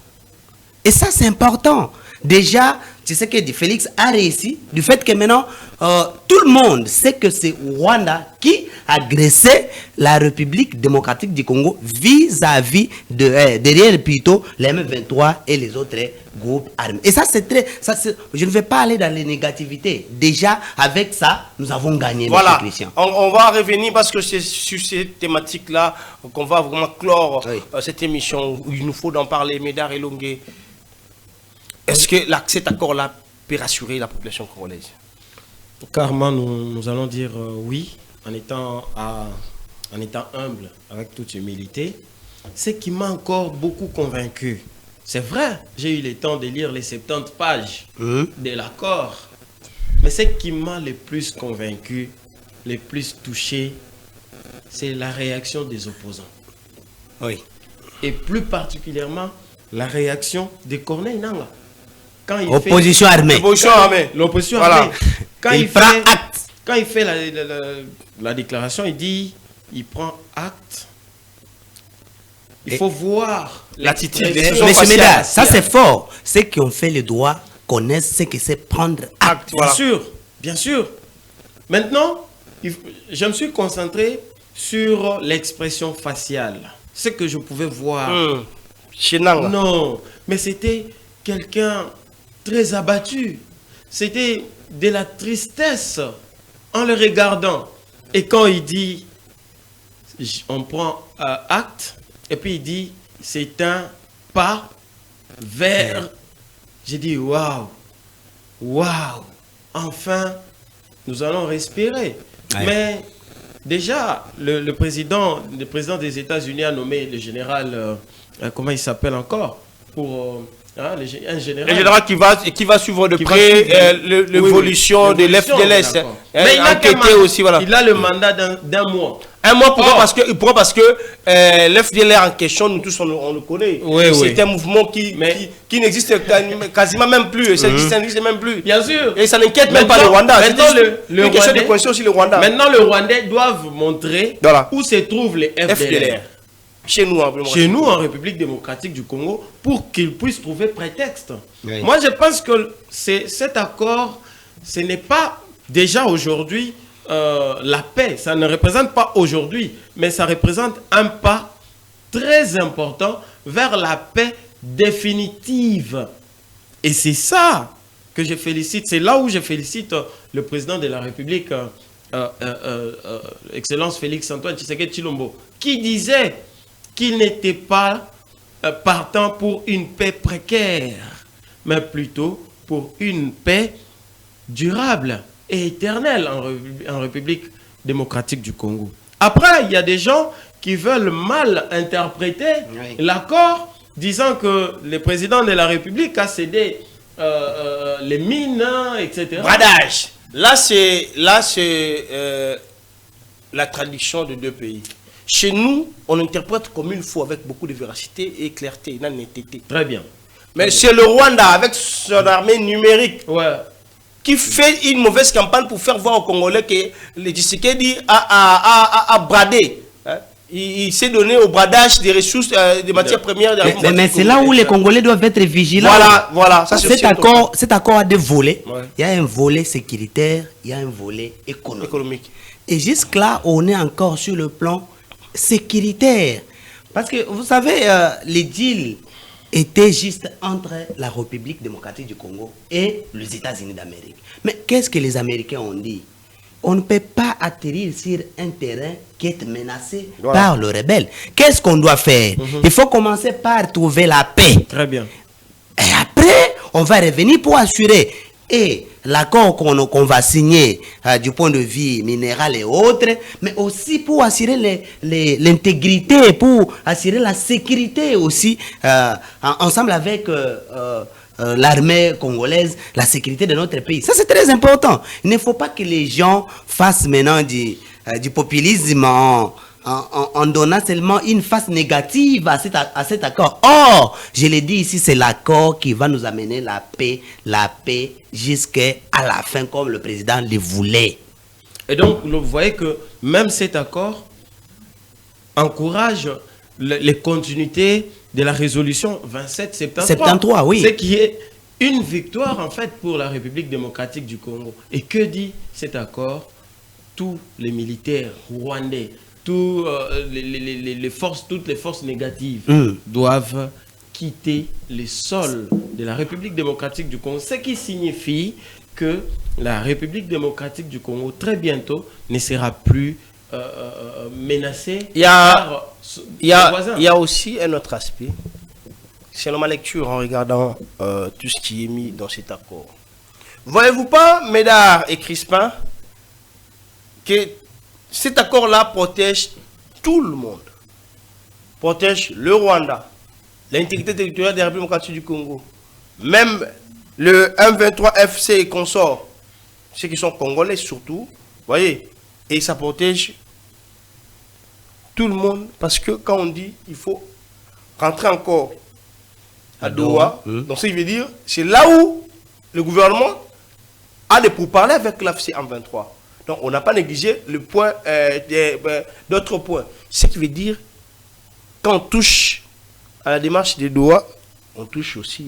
Speaker 3: Et ça, c'est important. Déjà, tu sais que Félix a réussi, du fait que maintenant, tout le monde sait que c'est Rwanda qui a agressé la République démocratique du Congo vis-à-vis derrière plutôt les M23 et les autres groupes armés. Et ça, c'est très... je ne vais pas aller dans les négativités. Déjà, avec ça, nous avons gagné.
Speaker 1: Voilà, on va revenir parce que c'est sur ces thématiques-là qu'on va vraiment clore cette émission. Il nous faut en parler, Médard et Longué. Est-ce que cet accord-là peut rassurer la population congolaise?
Speaker 2: Carrément, nous allons dire oui, en étant humble, avec toute humilité. Ce qui m'a encore beaucoup convaincu, c'est vrai, j'ai eu le temps de lire les 70 pages de l'accord, mais ce qui m'a le plus convaincu, le plus touché, c'est la réaction des opposants.
Speaker 3: Oui.
Speaker 2: Et plus particulièrement, la réaction de Corneille Nangaa.
Speaker 3: Opposition armée.
Speaker 2: L'opposition armée. Quand il fait la déclaration, il dit, il prend acte. Il faut voir
Speaker 3: l'attitude. Monsieur Médard, ça c'est fort. Ceux qui ont fait le droit connaissent ce que c'est prendre acte.
Speaker 2: Bien sûr, bien sûr. Maintenant, je me suis concentré sur l'expression faciale. Ce que je pouvais voir.
Speaker 1: Chez Nangaa.
Speaker 2: Non, mais c'était quelqu'un très abattu. C'était de la tristesse en le regardant. Et quand il dit, on prend acte, et puis il dit, c'est un pas vers... J'ai dit, waouh, waouh, enfin, nous allons respirer. Ouais. Mais déjà, le président des États-Unis a nommé le général, comment il s'appelle encore, pour... un général
Speaker 1: qui va suivre de près l'évolution de l'FDLS.
Speaker 2: Mais il a le mandat d'un mois.
Speaker 1: Un mois, pourquoi parce que l'FDLR en question, nous tous on le connaît. C'est un mouvement qui n'existe quasiment même plus. Ça n'existe même plus.
Speaker 2: Bien sûr.
Speaker 1: Et ça n'inquiète même pas le Rwanda. C'est une question de conscience aussi le Rwanda.
Speaker 2: Maintenant, le Rwandais doivent montrer où se trouvent les FDLR. Chez nous, en République démocratique du Congo, pour qu'ils puissent trouver prétexte. Oui. Moi, je pense que cet accord, ce n'est pas déjà aujourd'hui la paix. Ça ne représente pas aujourd'hui, mais ça représente un pas très important vers la paix définitive. Et c'est ça que je félicite. C'est là où je félicite le président de la République, Excellence Félix Antoine Tshisekedi Tshilombo, qui disait qu'il n'était pas partant pour une paix précaire, mais plutôt pour une paix durable et éternelle en République démocratique du Congo. Après, il y a des gens qui veulent mal interpréter l'accord, disant que le président de la République a cédé les mines, etc.
Speaker 1: Bradage. Là, c'est la traduction de deux pays. Chez nous, on interprète comme il faut, avec beaucoup de véracité et clarté, honnêteté.
Speaker 2: Très bien.
Speaker 1: Mais c'est le Rwanda, avec son armée numérique, qui fait une mauvaise campagne pour faire voir aux Congolais que le Tshisekedi a bradé. Hein? Il s'est donné au bradage des ressources, des matières premières.
Speaker 3: Mais c'est là où les Congolais doivent être vigilants.
Speaker 1: Voilà. Ça,
Speaker 3: cet accord a deux volets. Il y a un volet sécuritaire, il y a un volet économique. Et jusque-là, on est encore sur le plan sécuritaire. Parce que, vous savez, les deals étaient juste entre la République démocratique du Congo et les États-Unis d'Amérique. Mais qu'est-ce que les Américains ont dit? On ne peut pas atterrir sur un terrain qui est menacé par le rebelle. Qu'est-ce qu'on doit faire? Il faut commencer par trouver la paix.
Speaker 2: Très bien.
Speaker 3: Et après, on va revenir pour assurer. Et l'accord qu'on va signer du point de vue minéral et autres, mais aussi pour assurer l'intégrité, pour assurer la sécurité aussi, ensemble avec l'armée congolaise, la sécurité de notre pays. Ça, c'est très important. Il ne faut pas que les gens fassent maintenant du populisme en donnant seulement une face négative à cet accord. Or, je l'ai dit ici, c'est l'accord qui va nous amener la paix jusqu'à la fin, comme le président le voulait.
Speaker 2: Et donc, vous voyez que même cet accord encourage les continuités de la résolution 2773.
Speaker 3: Oui.
Speaker 2: Ce qui est une victoire, en fait, pour la République démocratique du Congo. Et que dit cet accord? Tous les militaires rwandais, toutes les forces négatives doivent quitter les sols de la République démocratique du Congo. Ce qui signifie que la République démocratique du Congo, très bientôt, ne sera plus menacée par
Speaker 1: il y a aussi un autre aspect. C'est dans ma lecture en regardant tout ce qui est mis dans cet accord. Voyez-vous pas, Médard et Crispin, que cet accord-là protège tout le monde. Protège le Rwanda, l'intégrité territoriale de la République démocratique du Congo. Même le M23 FC et consorts, ceux qui sont congolais surtout, voyez, et ça protège tout le monde, parce que quand on dit il faut rentrer encore à Doha, donc ce qui veut dire, c'est là où le gouvernement a des pourparlers avec l'AFC M23. Donc on n'a pas négligé le point d'autres points. Ce qui veut dire, quand on touche à la démarche de Doha, on touche aussi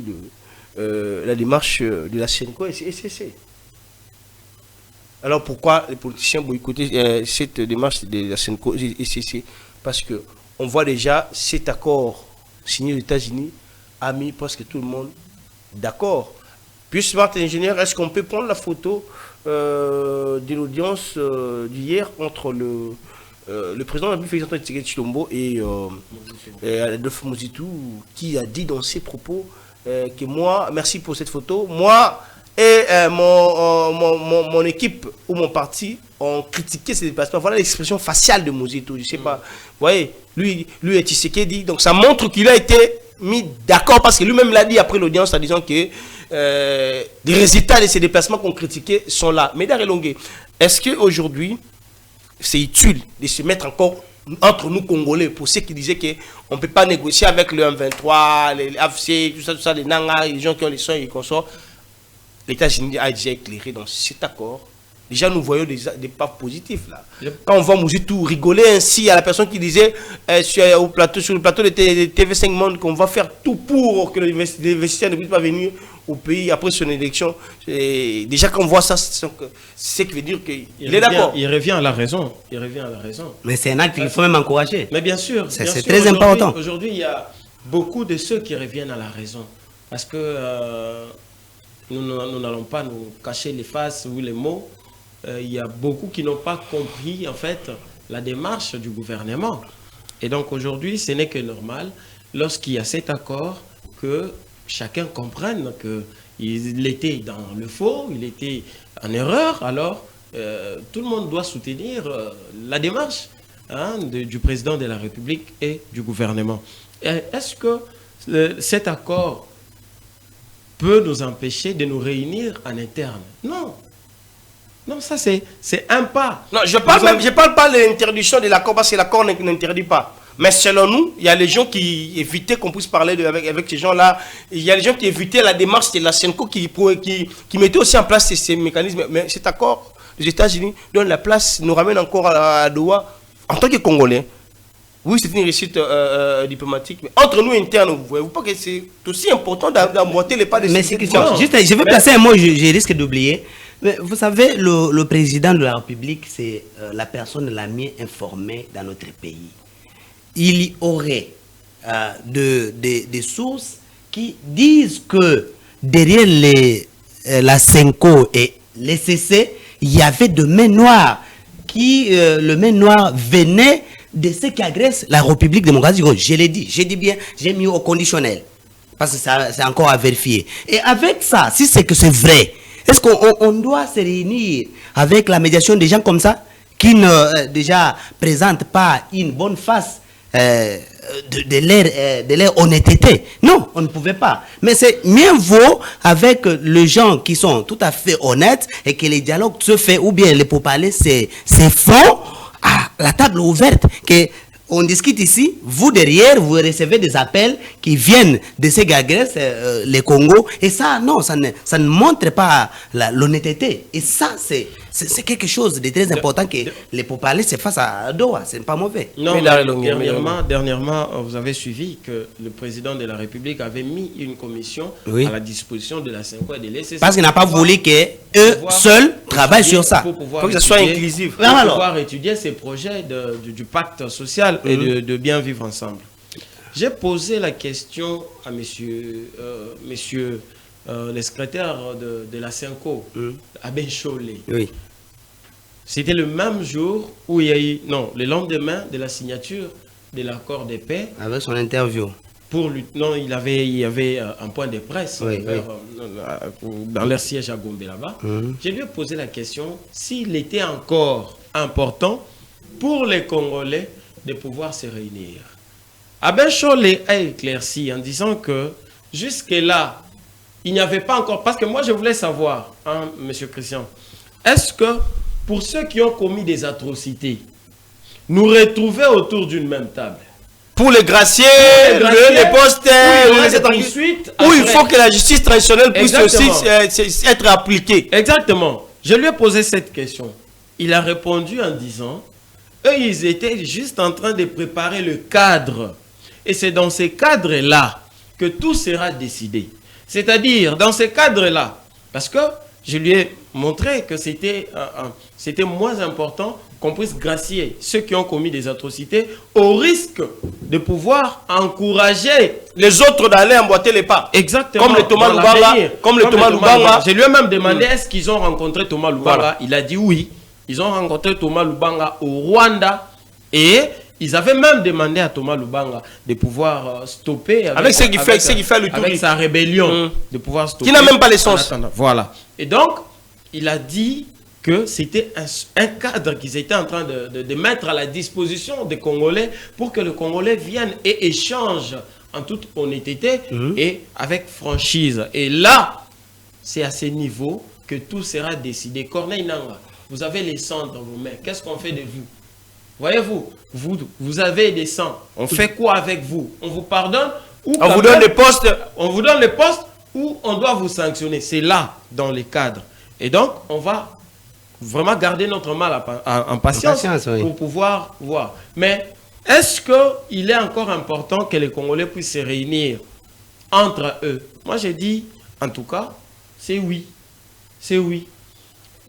Speaker 1: la démarche de la CNCO et CC. Alors pourquoi les politiciens boycottaient cette démarche de la CNCO et CC? Parce qu'on voit déjà cet accord signé aux États-Unis a mis presque tout le monde d'accord. Puis Smart Ingénieur, est-ce qu'on peut prendre la photo de l'audience d'hier entre le président de la République, Félix Tshisekedi Tshilombo, et Adolphe Muzitu, qui a dit dans ses propos que moi, merci pour cette photo, moi et mon équipe ou mon parti ont critiqué ces déplacements. Voilà l'expression faciale de Muzitu, je ne sais pas. Vous voyez, lui et Tshisekedi, donc ça montre qu'il a été mis d'accord, parce que lui-même l'a dit après l'audience en disant que les résultats de ces déplacements qu'on critiquait sont là. Mais Darelongue, est-ce qu'aujourd'hui, c'est utile de se mettre encore entre nous Congolais, pour ceux qui disaient qu'on ne peut pas négocier avec le M23, les AFC, tout ça, les Nanga, les gens qui ont les soins et consorts? L'État-Unis a déjà éclairé dans cet accord. Déjà, nous voyons des pas positifs là. Quand on voit Muzitu rigoler ainsi à la personne qui disait sur le plateau de TV5 Monde qu'on va faire tout pour que les investisseurs ne puissent pas venir au pays après son élection. Et déjà, quand on voit ça, c'est ce qui veut dire qu'il est d'accord.
Speaker 2: Il revient à la raison.
Speaker 3: Mais c'est un acte qu'il faut même encourager.
Speaker 2: Mais bien sûr.
Speaker 3: C'est très important.
Speaker 2: Aujourd'hui, il y a beaucoup de ceux qui reviennent à la raison. Parce que nous n'allons pas nous cacher les faces ou les mots. Il y a beaucoup qui n'ont pas compris en fait la démarche du gouvernement. Et donc aujourd'hui, ce n'est que normal. lorsqu'il y a cet accord, que chacun comprenne qu'il était dans le faux, il était en erreur, alors tout le monde doit soutenir la démarche du président de la République et du gouvernement. Est-ce que cet accord peut nous empêcher de nous réunir en interne? Non. Non, ça c'est un pas.
Speaker 1: Non, je parle pas de l'interdiction de l'accord parce que l'accord n'interdit pas. Mais selon nous, il y a les gens qui évitaient qu'on puisse parler avec ces gens-là. Il y a les gens qui évitaient la démarche de la SENCO qui mettaient aussi en place ces mécanismes. Mais cet accord des États-Unis donne la place, nous ramène encore à Doha en tant que Congolais. Oui, c'est une réussite diplomatique, mais entre nous internes, vous voyez pas que c'est aussi important d'emboîter les pas de
Speaker 3: mais c'est que je vais placer un mot, je risque d'oublier. Mais vous savez, le président de la République, c'est la personne la mieux informée dans notre pays. Il y aurait des sources qui disent que derrière la SENCO et les CC, il y avait de mains noires, le main noir venait de ceux qui agressent la République démocratique. Je l'ai dit, j'ai dit bien, j'ai mis au conditionnel, parce que c'est encore à vérifier. Et avec ça, si c'est que c'est vrai, est-ce qu'on doit se réunir avec la médiation des gens comme ça, qui ne déjà présentent pas une bonne face de leur honnêteté? Non, on ne pouvait pas. Mais c'est mieux vaut avec les gens qui sont tout à fait honnêtes et que les dialogues se font, ou bien les pourparlers se font à la table ouverte, que on discute ici, vous derrière, vous recevez des appels qui viennent de ces agresseurs, les Congo, et ça, non, ça ne montre pas l'honnêteté. Et ça, c'est quelque chose de très important que les pourparlers se fassent à Doha, ce n'est pas mauvais.
Speaker 2: Non, dernièrement, vous avez suivi que le président de la République avait mis une commission à la disposition de la SENCO et de l'ECC.
Speaker 3: Parce qu'il n'a pas voulu qu'eux seuls travaillent sur ça.
Speaker 1: Il faut que ça soit inclusif.
Speaker 2: Pour pouvoir étudier ces projets du pacte social et de bien vivre ensemble. J'ai posé la question à monsieur le secrétaire de la SENCO, Abin Cholé. Oui. C'était le même jour où il y a eu, non, le lendemain de la signature de l'accord de paix.
Speaker 3: Avec son interview.
Speaker 2: Non, il y avait un point de presse dans leur siège à Gombe là-bas. Je lui ai posé la question s'il était encore important pour les Congolais de pouvoir se réunir. Abin Cholé a éclairci en disant que jusque-là, il n'y avait pas encore... Parce que moi, je voulais savoir, monsieur Christian, est-ce que pour ceux qui ont commis des atrocités, nous retrouver autour d'une même table?
Speaker 1: Pour les graciers, les postes, où il faut que la justice traditionnelle puisse aussi être appliquée.
Speaker 2: Exactement. Je lui ai posé cette question. Il a répondu en disant, eux, ils étaient juste en train de préparer le cadre. Et c'est dans ces cadres-là que tout sera décidé. C'est-à-dire, dans ces cadres-là, parce que je lui ai montré que c'était moins important qu'on puisse gracier ceux qui ont commis des atrocités au risque de pouvoir encourager
Speaker 1: les autres d'aller emboîter les pas.
Speaker 2: Exactement.
Speaker 1: Comme le Thomas Lubanga.
Speaker 2: Je lui ai même demandé est-ce qu'ils ont rencontré Thomas Lubanga. Voilà. Il a dit oui. Ils ont rencontré Thomas Lubanga au Rwanda et ils avaient même demandé à Thomas Lubanga de pouvoir stopper avec
Speaker 1: ce qui fait le tour
Speaker 2: avec sa rébellion, de pouvoir stopper.
Speaker 1: Qui n'a même pas l'essence.
Speaker 2: Voilà. Et donc, il a dit que c'était un cadre qu'ils étaient en train de mettre à la disposition des Congolais pour que les Congolais viennent et échangent en toute honnêteté et avec franchise. Et là, c'est à ce niveau que tout sera décidé. Corneille Nangaa, vous avez les sangs dans vos mains. Qu'est-ce qu'on fait de vous? Voyez-vous, vous avez des sangs. On fait quoi avec vous? On vous pardonne ou
Speaker 1: on vous donne des postes?
Speaker 2: On vous donne les postes ou on doit vous sanctionner? C'est là, dans les cadres. Et donc, on va vraiment garder notre mal en patience pour pouvoir voir. Mais est-ce qu'il est encore important que les Congolais puissent se réunir entre eux? Moi, j'ai dit, en tout cas, c'est oui. C'est oui.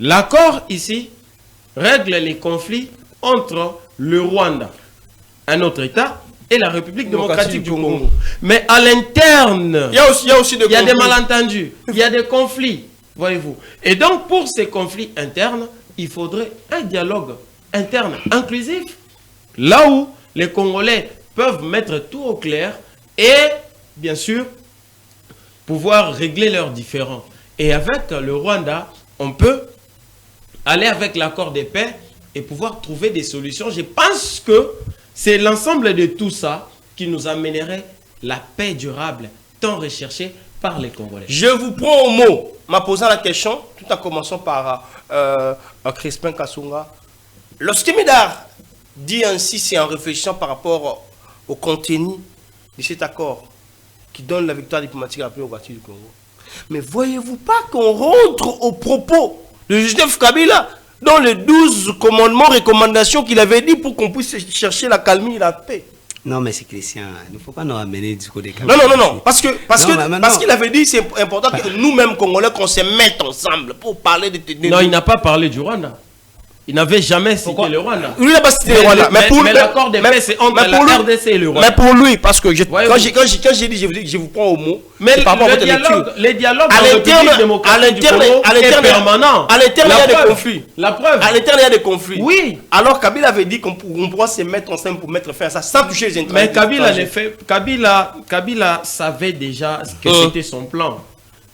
Speaker 2: L'accord ici règle les conflits entre le Rwanda, un autre État, et la République démocratique du Congo. Mais à l'interne, il y a des malentendus, il y a des conflits, voyez-vous. Et donc, pour ces conflits internes, il faudrait un dialogue interne inclusif, là où les Congolais peuvent mettre tout au clair et bien sûr pouvoir régler leurs différends. Et avec le Rwanda, on peut aller avec l'accord de paix et pouvoir trouver des solutions. Je pense que c'est l'ensemble de tout ça qui nous amènerait la paix durable, tant recherchée par les Congolais.
Speaker 1: Je vous prends au mot, m'a posant la question, tout en commençant par Crispin Kassounga. Lorsque Médard dit ainsi, c'est en réfléchissant par rapport au contenu de cet accord qui donne la victoire diplomatique à la première partie du Congo. Mais voyez-vous pas qu'on rentre au propos de Joseph Kabila dans les 12 commandements, recommandations qu'il avait dit pour qu'on puisse chercher la calmie et la paix?
Speaker 3: Non, mais c'est Christian, il ne faut pas nous ramener du côté des Kabila.
Speaker 1: Non, parce qu'il avait dit c'est important que nous-mêmes, Congolais, qu'on se mette ensemble pour parler de...
Speaker 2: Non, il n'a pas parlé du Rwanda. Il n'avait jamais cité le Rwanda.
Speaker 1: Lui, il n'a pas cité le Rwanda.
Speaker 2: Mais l'accord de paix, c'est entre la RDC et le Rwanda.
Speaker 1: Mais pour lui, parce que quand j'ai dit, je vous prends au mot,
Speaker 2: mais par rapport à votre lecture. Les dialogues à l'interne est permanent.
Speaker 1: À l'interne, il y a des conflits.
Speaker 2: La preuve.
Speaker 1: À l'interne, il y a des conflits.
Speaker 2: Oui.
Speaker 1: Alors, Kabila avait dit qu'on pourra se mettre ensemble pour mettre fin à ça, sans toucher les intérêts.
Speaker 2: Mais Kabila savait déjà que c'était son plan.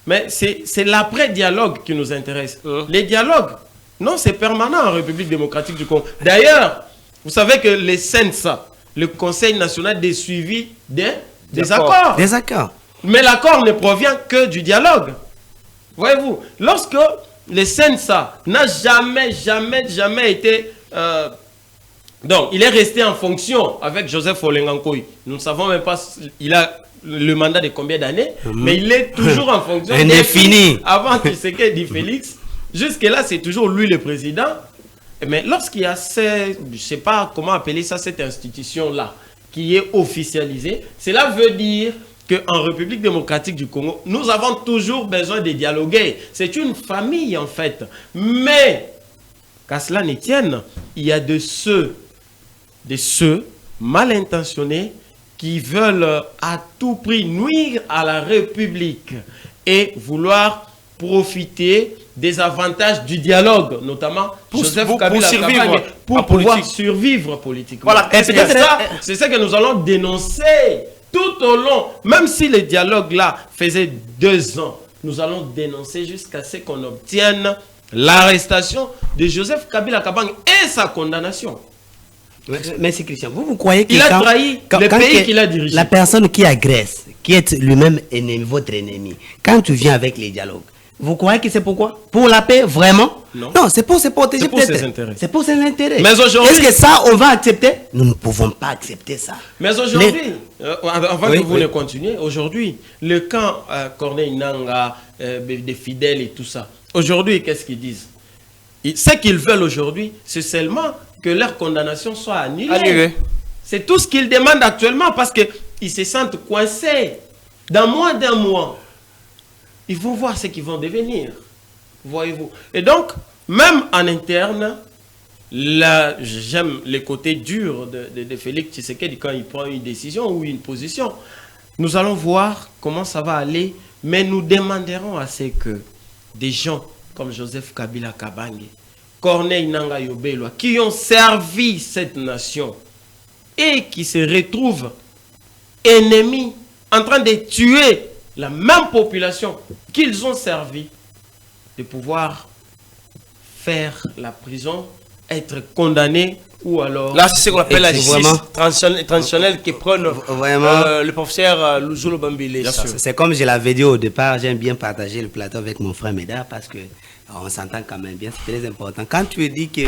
Speaker 2: Mais c'est l'après-dialogue qui nous intéresse. Les dialogues, non, c'est permanent en République démocratique du Congo. D'ailleurs, vous savez que les CNSA, le Conseil national des suivis des accords.
Speaker 3: Des accords.
Speaker 2: Mais l'accord ne provient que du dialogue. Voyez-vous, lorsque le CNSA n'a jamais été... donc, il est resté en fonction avec Joseph Olengankoy. Nous ne savons même pas, il a le mandat de combien d'années, mais il est toujours en fonction.
Speaker 3: Indéfini.
Speaker 2: Avant Tshisekedi Félix. Jusque-là, c'est toujours lui le président. Mais lorsqu'il y a, je ne sais pas comment appeler ça, cette institution-là, qui est officialisée, cela veut dire qu'en République démocratique du Congo, nous avons toujours besoin de dialoguer. C'est une famille, en fait. Mais, qu'à cela ne tienne, il y a de ceux mal intentionnés qui veulent à tout prix nuire à la République et vouloir profiter des avantages du dialogue, notamment Joseph Kabila pour pouvoir survivre politiquement.
Speaker 1: Voilà.
Speaker 2: C'est ça que nous allons dénoncer tout au long, même si le dialogue-là faisait 2 ans, nous allons dénoncer jusqu'à ce qu'on obtienne l'arrestation de Joseph Kabila Kabange et sa condamnation.
Speaker 3: Mais c'est Christian, vous croyez qu'il
Speaker 2: a trahi le pays qu'il a dirigé.
Speaker 3: La personne qui agresse, qui est lui-même ennemi, votre ennemi, quand tu viens avec les dialogues, vous croyez que c'est pourquoi? Pour la paix, vraiment?
Speaker 2: Non,
Speaker 3: c'est pour se protéger.
Speaker 2: C'est pour ses intérêts.
Speaker 3: C'est pour ses intérêts.
Speaker 2: Mais aujourd'hui...
Speaker 3: Est-ce que ça, on va accepter? Nous ne pouvons pas accepter ça.
Speaker 2: Mais aujourd'hui, avant que vous ne continuiez, aujourd'hui, le camp Corneille Nangaa, des fidèles et tout ça, aujourd'hui, qu'est-ce qu'ils disent? Ce qu'ils veulent aujourd'hui, c'est seulement que leur condamnation soit annulée. C'est tout ce qu'ils demandent actuellement parce qu'ils se sentent coincés. Dans moins d'un mois, ils vont voir ce qu'ils vont devenir. Voyez-vous. Et donc, même en interne, là, j'aime les côtés durs de Félix Tshisekedi quand il prend une décision ou une position. Nous allons voir comment ça va aller, mais nous demanderons à ce que des gens comme Joseph Kabila Kabange, Corneille Nangaa Yobelwa, qui ont servi cette nation et qui se retrouvent ennemis en train de tuer la même population qu'ils ont servi, de pouvoir faire la prison, être condamné ou alors...
Speaker 1: Là, c'est ce qu'on appelle la justice transitionnelle qui prône le professeur Luzolo Bambile.
Speaker 3: C'est comme je l'avais dit au départ, j'aime bien partager le plateau avec mon frère Médard parce que on s'entend quand même bien, c'est très important. Quand tu dis que...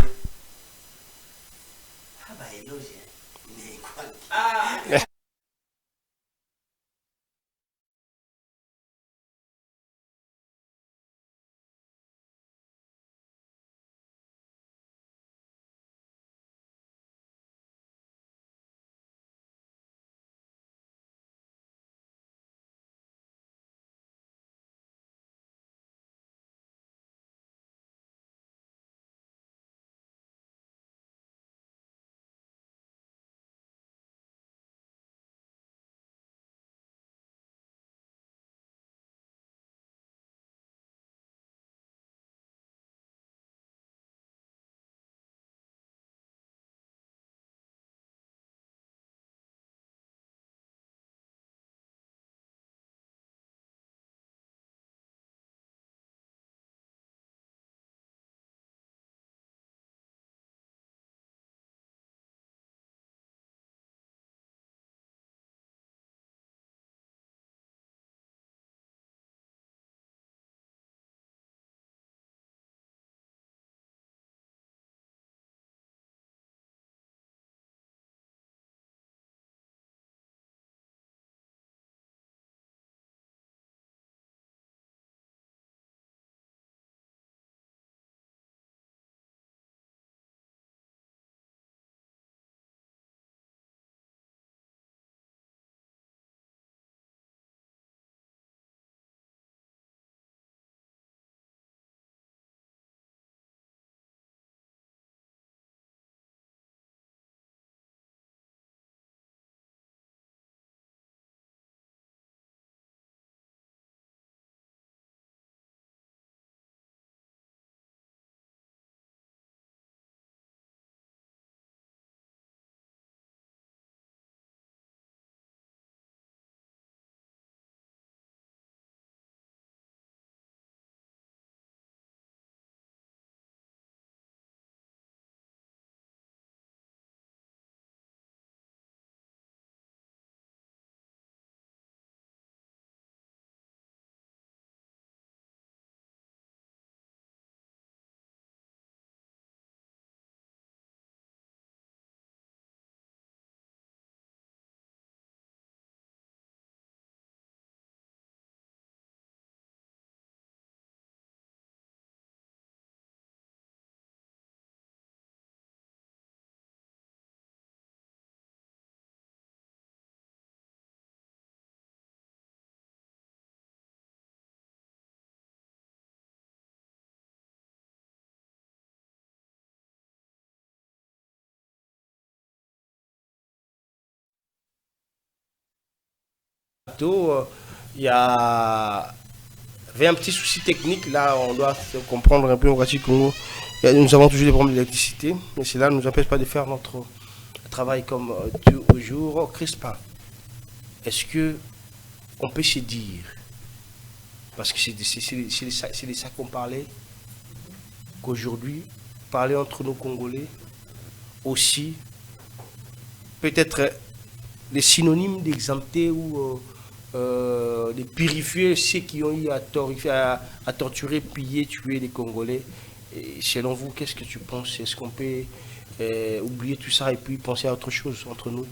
Speaker 1: Il y avait un petit souci technique. Là, on doit comprendre un peu au Congo. Nous avons toujours des problèmes d'électricité. Mais cela ne nous empêche pas de faire notre travail comme tous les jours. Crispin, est-ce que on peut se dire, parce que c'est de ça qu'on parlait, qu'aujourd'hui, parler entre nos Congolais aussi, peut-être les synonymes d'exempter ou de purifier ceux qui ont eu à torturer, piller, tuer les Congolais. Et selon vous, qu'est-ce que tu penses? Est-ce qu'on peut oublier tout ça et puis penser à autre chose entre nous,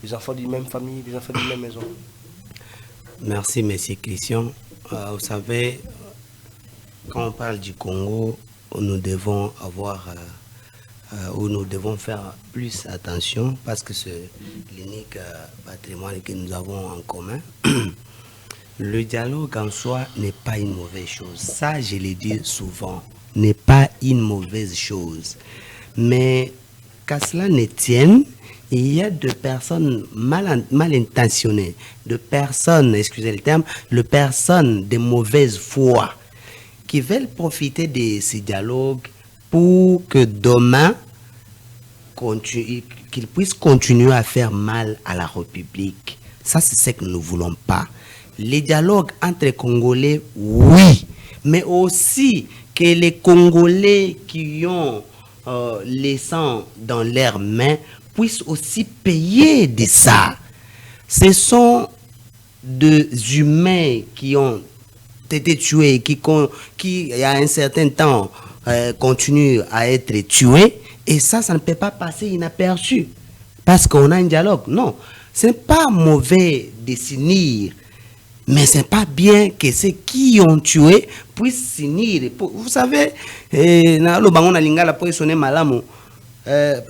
Speaker 1: les enfants d'une même famille, les enfants d'une même maison?
Speaker 3: Merci, monsieur Christian. Vous savez, quand on parle du Congo, nous devons avoir, où nous devons faire plus attention parce que c'est l'unique patrimoine que nous avons en commun. Le dialogue en soi n'est pas une mauvaise chose. Ça, je le dis souvent, n'est pas une mauvaise chose. Mais qu'à cela ne tienne, il y a de personnes mal intentionnées, de personnes, excusez le terme, de personnes de mauvaise foi qui veulent profiter de ces dialogues pour que demain, qu'ils puissent continuer à faire mal à la République. Ça, c'est ce que nous ne voulons pas. Les dialogues entre les Congolais, oui, mais aussi que les Congolais qui ont les sangs dans leurs mains puissent aussi payer de ça. Ce sont des humains qui ont été tués, qui il y a un certain temps, continuent à être tués, et ça ne peut pas passer inaperçu, parce qu'on a un dialogue. Non, ce n'est pas mauvais de s'unir, mais ce n'est pas bien que ceux qui ont tué puissent s'unir. Vous savez, le bangon na lingala po sonner malamu.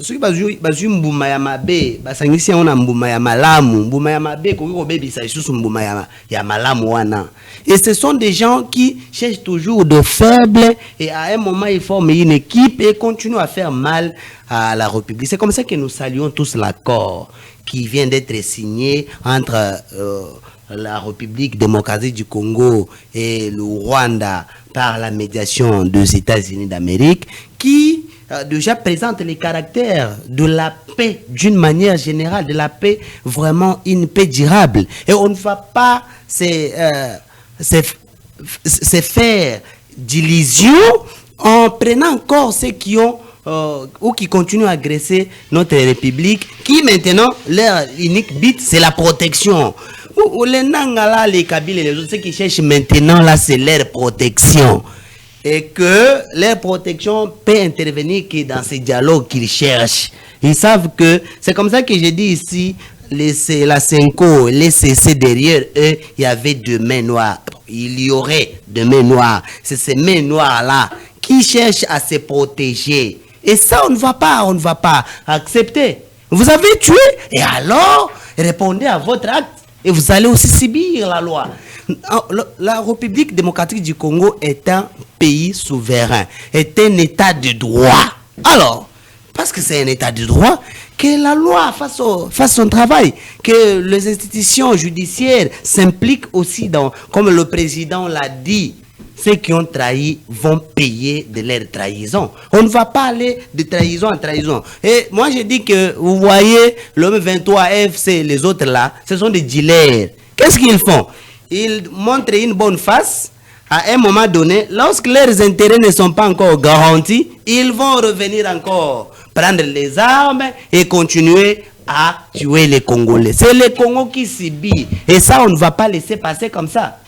Speaker 3: Soki bazui mbuma ya mabe basangisi on mbuma ya malamu, mbuma ya mabe ko kobebisa isusu mbuma ya malamu wana. Et ce sont des gens qui cherchent toujours de faibles, et à un moment ils forment une équipe et continuent à faire mal à la République. C'est comme ça que nous saluons tous l'accord qui vient d'être signé entre la République démocratique du Congo et le Rwanda par la médiation des États-Unis d'Amérique, qui déjà présente les caractères de la paix d'une manière générale, de la paix, vraiment une paix durable. Et on ne va pas se faire d'illusions en prenant encore ceux qui ont ou qui continuent à agresser notre République, qui maintenant, leur unique but, c'est la protection. Les Nangala, les Kabyles et les autres, ceux qui cherchent maintenant, là, c'est leur protection. Et que leur protection peut intervenir que dans ces dialogues qu'ils cherchent. Ils savent que, c'est comme ça que j'ai dit ici, la Senko, les CC derrière eux, il y avait deux mains noires. Il y aurait deux mains noires. C'est ces mains noires-là qui cherchent à se protéger. Et ça, on ne va pas accepter. Vous avez tué, et alors, répondez à votre acte. Et vous allez aussi subir la loi. La République démocratique du Congo est un pays souverain, est un état de droit. Alors, parce que c'est un état de droit, que la loi fasse son travail, que les institutions judiciaires s'impliquent aussi dans, comme le président l'a dit, ceux qui ont trahi vont payer de leur trahison. On ne va pas aller de trahison en trahison. Et moi, je dis que, vous voyez, l'homme 23FC, les autres là, ce sont des dealers. Qu'est-ce qu'ils font? Ils montrent une bonne face. À un moment donné, lorsque leurs intérêts ne sont pas encore garantis, ils vont revenir encore prendre les armes et continuer à tuer les Congolais. C'est le Congo qui subit. Et ça, on ne va pas laisser passer comme ça.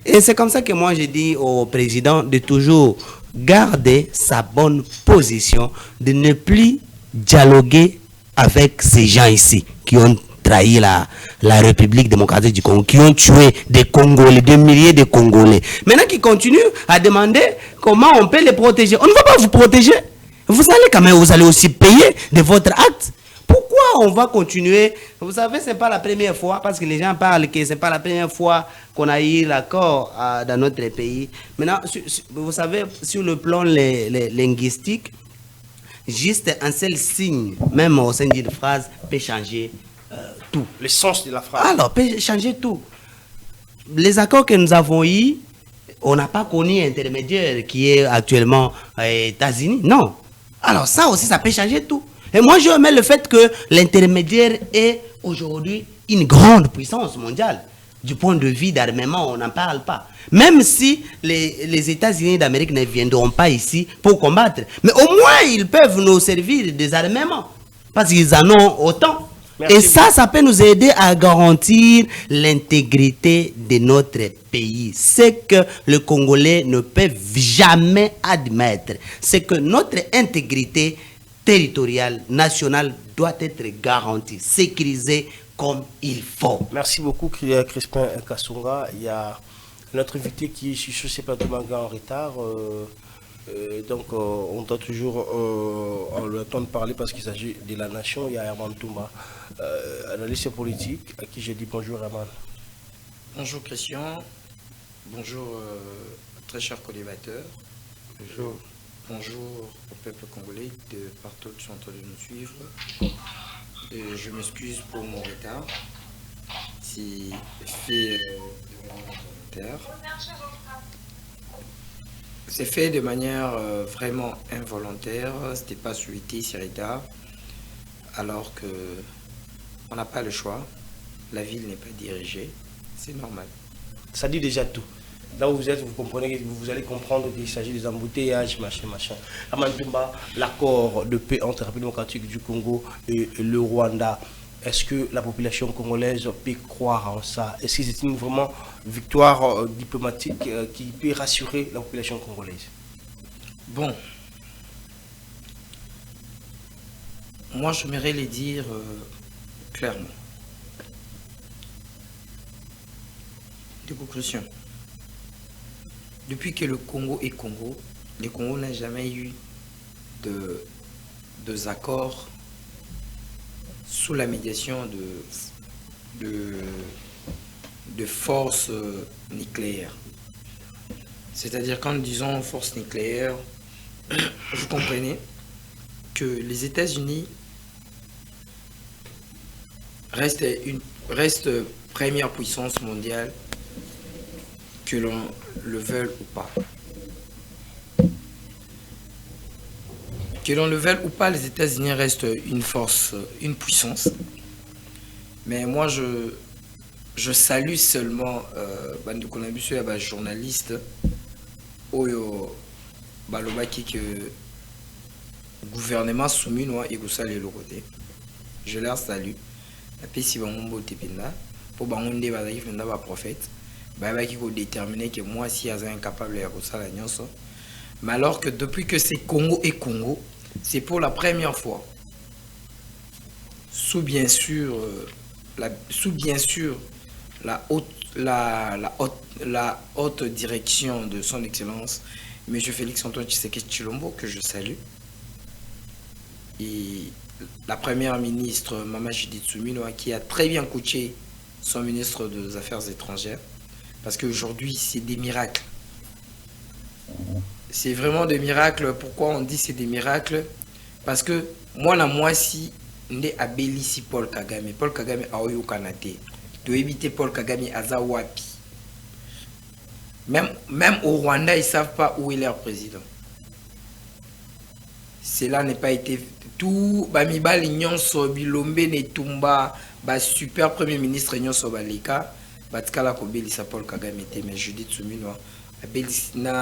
Speaker 3: Et c'est comme ça que moi, je dis au président de toujours garder sa bonne position, de ne plus dialoguer avec ces gens ici qui ont trahi la République démocratique du Congo, qui ont tué des Congolais, des milliers de Congolais. Maintenant, qui continuent à demander comment on peut les protéger. On ne va pas vous protéger. Vous allez quand même, vous allez aussi payer de votre acte. Pourquoi on va continuer? Vous savez, ce n'est pas la première fois, parce que les gens parlent que ce n'est pas la première fois qu'on a eu l'accord dans notre pays. Maintenant, vous savez, sur le plan linguistique, juste un seul signe, même au sein d'une phrase, peut changer tout.
Speaker 1: Le sens de la phrase.
Speaker 3: Alors, peut changer tout. les accords que nous avons eus, on n'a pas connu intermédiaire qui est actuellement aux États-Unis. Non. Alors ça aussi, ça peut changer tout. Et moi, je remets le fait que l'intermédiaire est aujourd'hui une grande puissance mondiale. Du point de vue d'armement, on n'en parle pas. Même si les États-Unis d'Amérique ne viendront pas ici pour combattre. Mais au moins, ils peuvent nous servir des armements. Parce qu'ils en ont autant.
Speaker 1: Merci
Speaker 3: Et ça peut nous aider à garantir l'intégrité de notre pays. Ce que le Congolais ne peut jamais admettre, c'est que notre intégrité territoriale, nationale, doit être garantie, sécurisée comme il faut.
Speaker 1: Merci beaucoup, Crispin Kassunga. Il y a notre invité qui est sur ces plateaux en retard. Donc, on doit toujours le temps de parler parce qu'il s'agit de la nation. Il y a Herman Toumba, analyste politique, à qui je dis bonjour, Herman.
Speaker 4: Bonjour, Christian. Bonjour, très chers collimateurs.
Speaker 1: Bonjour.
Speaker 4: Bonjour au peuple congolais de partout qui sont en train de nous suivre. Et je m'excuse pour mon retard. C'est fait de manière volontaire. C'est fait de manière vraiment involontaire. C'était pas souhaité, c'est retard. Alors que on n'a pas le choix. La ville n'est pas dirigée. C'est normal.
Speaker 1: Ça dit déjà tout. Là où vous êtes, vous comprenez, vous allez comprendre qu'il s'agit des embouteillages, machin. Herman Toumba, l'accord de paix entre la République démocratique du Congo et le Rwanda, est-ce que la population congolaise peut croire en ça? Est-ce que c'est une vraiment victoire diplomatique qui peut rassurer la population congolaise?
Speaker 4: Bon. Moi, j'aimerais le dire clairement. De conclusion. Depuis que le Congo est Congo, le Congo n'a jamais eu de accords sous la médiation de forces nucléaires. C'est-à-dire, quand nous disons force nucléaire, vous comprenez que les États-Unis restent première puissance mondiale, que l'on le veuille ou pas. Que l'on le veuille ou pas, les États-Unis restent une force, une puissance. Mais moi, je salue seulement les journalistes Oyo Balobaki que le gouvernement soumis et que ça les côté. Je leur salue. La paix si bon pour bangonde va prophète. Qui faut déterminer que moi si je suis incapable de faire ça. Mais alors que depuis que c'est Congo et Congo, c'est pour la première fois, sous bien sûr la haute direction de son excellence M. Félix Antoine Tshisekedi Tshilombo, que je salue, et la première ministre Mama Judith Suminwa, qui a très bien coaché son ministre des Affaires étrangères. Parce qu'aujourd'hui, c'est des miracles. C'est vraiment des miracles. Pourquoi on dit c'est des miracles? Parce que moi, si on est à Bélissi Paul Kagame a eu Kanate, de éviter Paul Kagame à Zawapi. Même au Rwanda, ils ne savent pas où est leur président. Cela n'est pas été tout. Bamibal Nyonso, Bilombe Netumba, super premier ministre Nyonso Balika. Batkala Kobelisa Paul Kagame était, mais Judith Suminwa,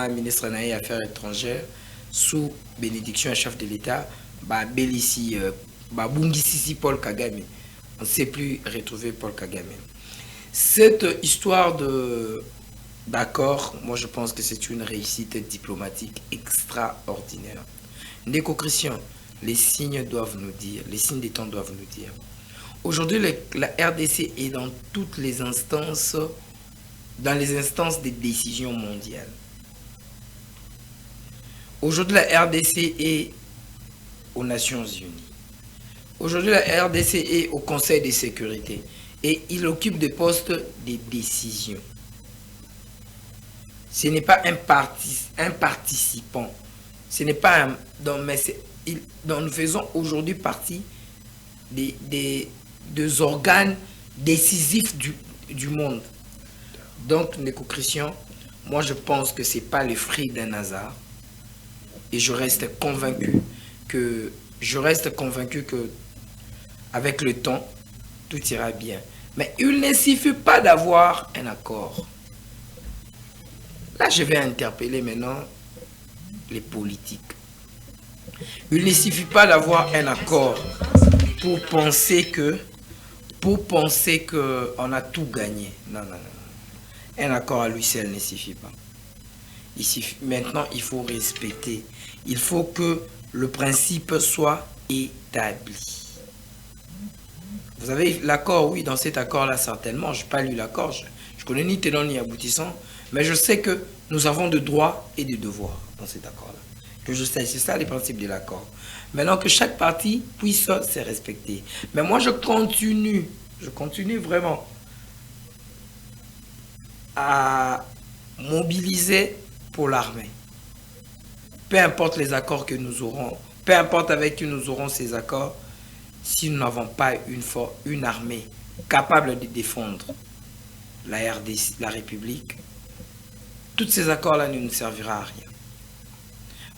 Speaker 4: ministre des Affaires étrangères, sous bénédiction à chef de l'État, Bélissi, Bungisi Paul Kagame. On ne sait plus retrouver Paul Kagame. Cette histoire d'accord, moi je pense que c'est une réussite diplomatique extraordinaire. Ndeko Christian, les signes doivent nous dire, les signes des temps doivent nous dire. Aujourd'hui, la RDC est dans toutes les instances, dans les instances des décisions mondiales. Aujourd'hui, la RDC est aux Nations Unies. Aujourd'hui, la RDC est au Conseil de sécurité. Et il occupe des postes de décision. Ce n'est pas un participant. Ce n'est pas un... nous faisons aujourd'hui partie des organes décisifs du monde. Donc, Ndeko Christian, moi je pense que ce n'est pas le fruit d'un hasard. Et je reste convaincu que avec le temps, tout ira bien. Mais il ne suffit pas d'avoir un accord. Là, je vais interpeller maintenant les politiques. Il ne suffit pas d'avoir un accord pour penser que on a tout gagné. Non, non, non. Un accord à lui seul ne suffit pas. Maintenant, il faut respecter. Il faut que le principe soit établi. Vous avez l'accord, oui, dans cet accord-là, certainement. Je n'ai pas lu l'accord. Je connais ni tenant ni aboutissant. Mais je sais que nous avons de droits et de devoirs dans cet accord-là. Que je sais, c'est ça les principes de l'accord. Maintenant que chaque partie puisse se respecter. Mais moi, je continue vraiment à mobiliser pour l'armée. Peu importe les accords que nous aurons, peu importe avec qui nous aurons ces accords, si nous n'avons pas une armée capable de défendre la RDC, la République, tous ces accords-là ne nous serviront à rien.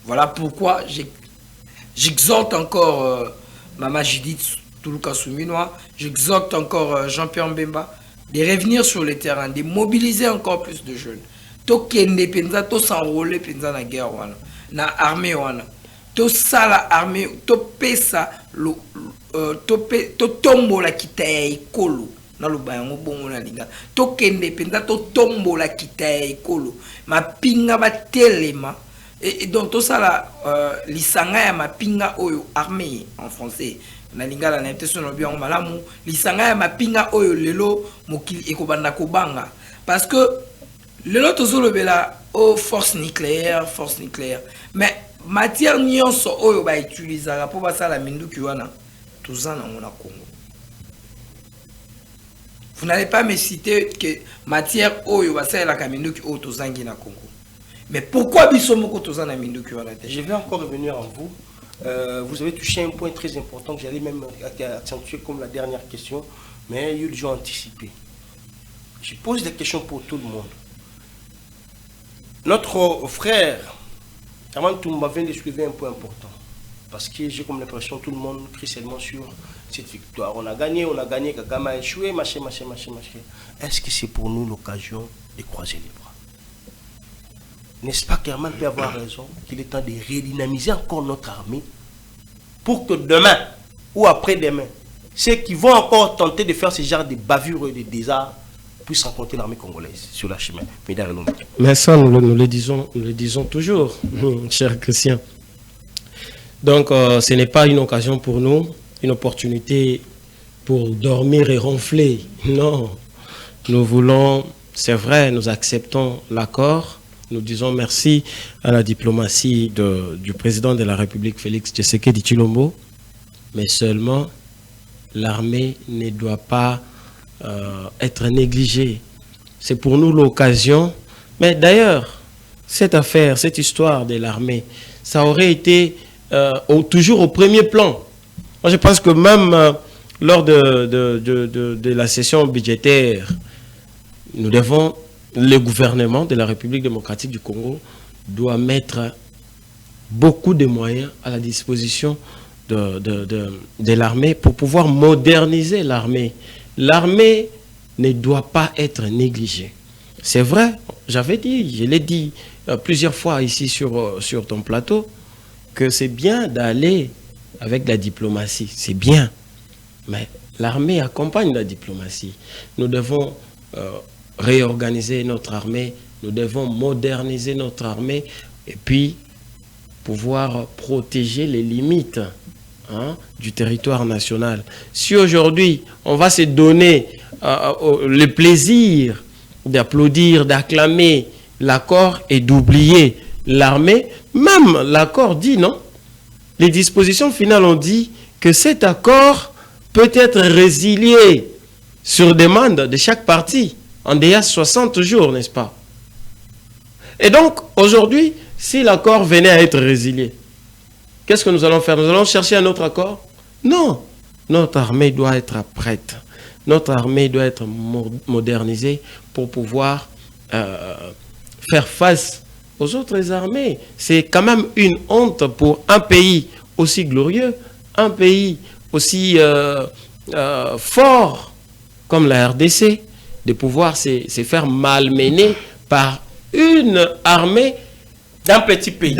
Speaker 4: Voilà pourquoi j'exhorte encore Mama Judith Toulouka Souminois, j'exhorte encore Jean-Pierre Mbemba de revenir sur le terrain, de mobiliser encore plus de jeunes. Tokende penza, to s'enrôler penza na guerre wana, na armée wana. To sala armée, to pesa to tombola kitaya ekolo na lubango bongo na linga. Tokende penza to tombola kitaya ekolo. Mapinga ba telema. Et donc tout ça là, l'isanga ya mapinga oyo armée en français. Na lingala na intention no bien malamu, l'isanga ya mapinga oyo lelo mokili ekobanda kobanga. Parce que lelo tozolobela aux forces nucléaires. Mais matière nyonso oyo ba utilisera pour basala minduki wana tozana ngona Congo. Vous n'allez pas me citer que matière oyo basala la minduki oyo tozangi na Congo. Mais pourquoi Bissomoko Tozana Minduki?
Speaker 1: Je vais encore revenir en vous. Vous avez touché un point très important que j'allais même accentuer comme la dernière question, mais il y a anticipé. Je pose des questions pour tout le monde. Notre frère, Armand Toumba vient de soulever un point important. Parce que j'ai comme l'impression que tout le monde crie seulement sur cette victoire. On a gagné, Kagame a échoué, machin. Est-ce que c'est pour nous l'occasion de croiser les bras? N'est-ce pas qu'Herman peut avoir raison qu'il est temps de redynamiser encore notre armée pour que demain ou après-demain, ceux qui vont encore tenter de faire ce genre de bavures et de désastres puissent rencontrer l'armée congolaise sur la chemin.
Speaker 2: Mais ça, nous le disons toujours, cher Christian. Donc, ce n'est pas une occasion pour nous, une opportunité pour dormir et ronfler. Non, nous voulons, c'est vrai, nous acceptons l'accord. Nous disons merci à la diplomatie du président de la République, Félix Tshisekedi Tshilombo, mais seulement l'armée ne doit pas être négligée. C'est pour nous l'occasion. Mais d'ailleurs, cette affaire, cette histoire de l'armée, ça aurait été toujours au premier plan. Moi, je pense que même lors de la session budgétaire, nous devons... Le gouvernement de la République démocratique du Congo doit mettre beaucoup de moyens à la disposition de l'armée pour pouvoir moderniser l'armée. L'armée ne doit pas être négligée. C'est vrai, je l'ai dit plusieurs fois ici sur ton plateau, que c'est bien d'aller avec la diplomatie. C'est bien, mais l'armée accompagne la diplomatie. Nous devons... réorganiser notre armée, nous devons moderniser notre armée et puis pouvoir protéger les limites du territoire national. Si aujourd'hui on va se donner le plaisir d'applaudir, d'acclamer l'accord et d'oublier l'armée, même l'accord dit non. Les dispositions finales ont dit que cet accord peut être résilié sur demande de chaque partie. En déjà 60 jours, n'est-ce pas? Et donc, aujourd'hui, si l'accord venait à être résilié, qu'est-ce que nous allons faire? Nous allons chercher un autre accord? Non. Notre armée doit être prête. notre armée doit être modernisée pour pouvoir faire face aux autres armées. C'est quand même une honte pour un pays aussi glorieux, un pays aussi fort comme la RDC, de pouvoir se faire malmener par une armée
Speaker 1: d'un petit pays.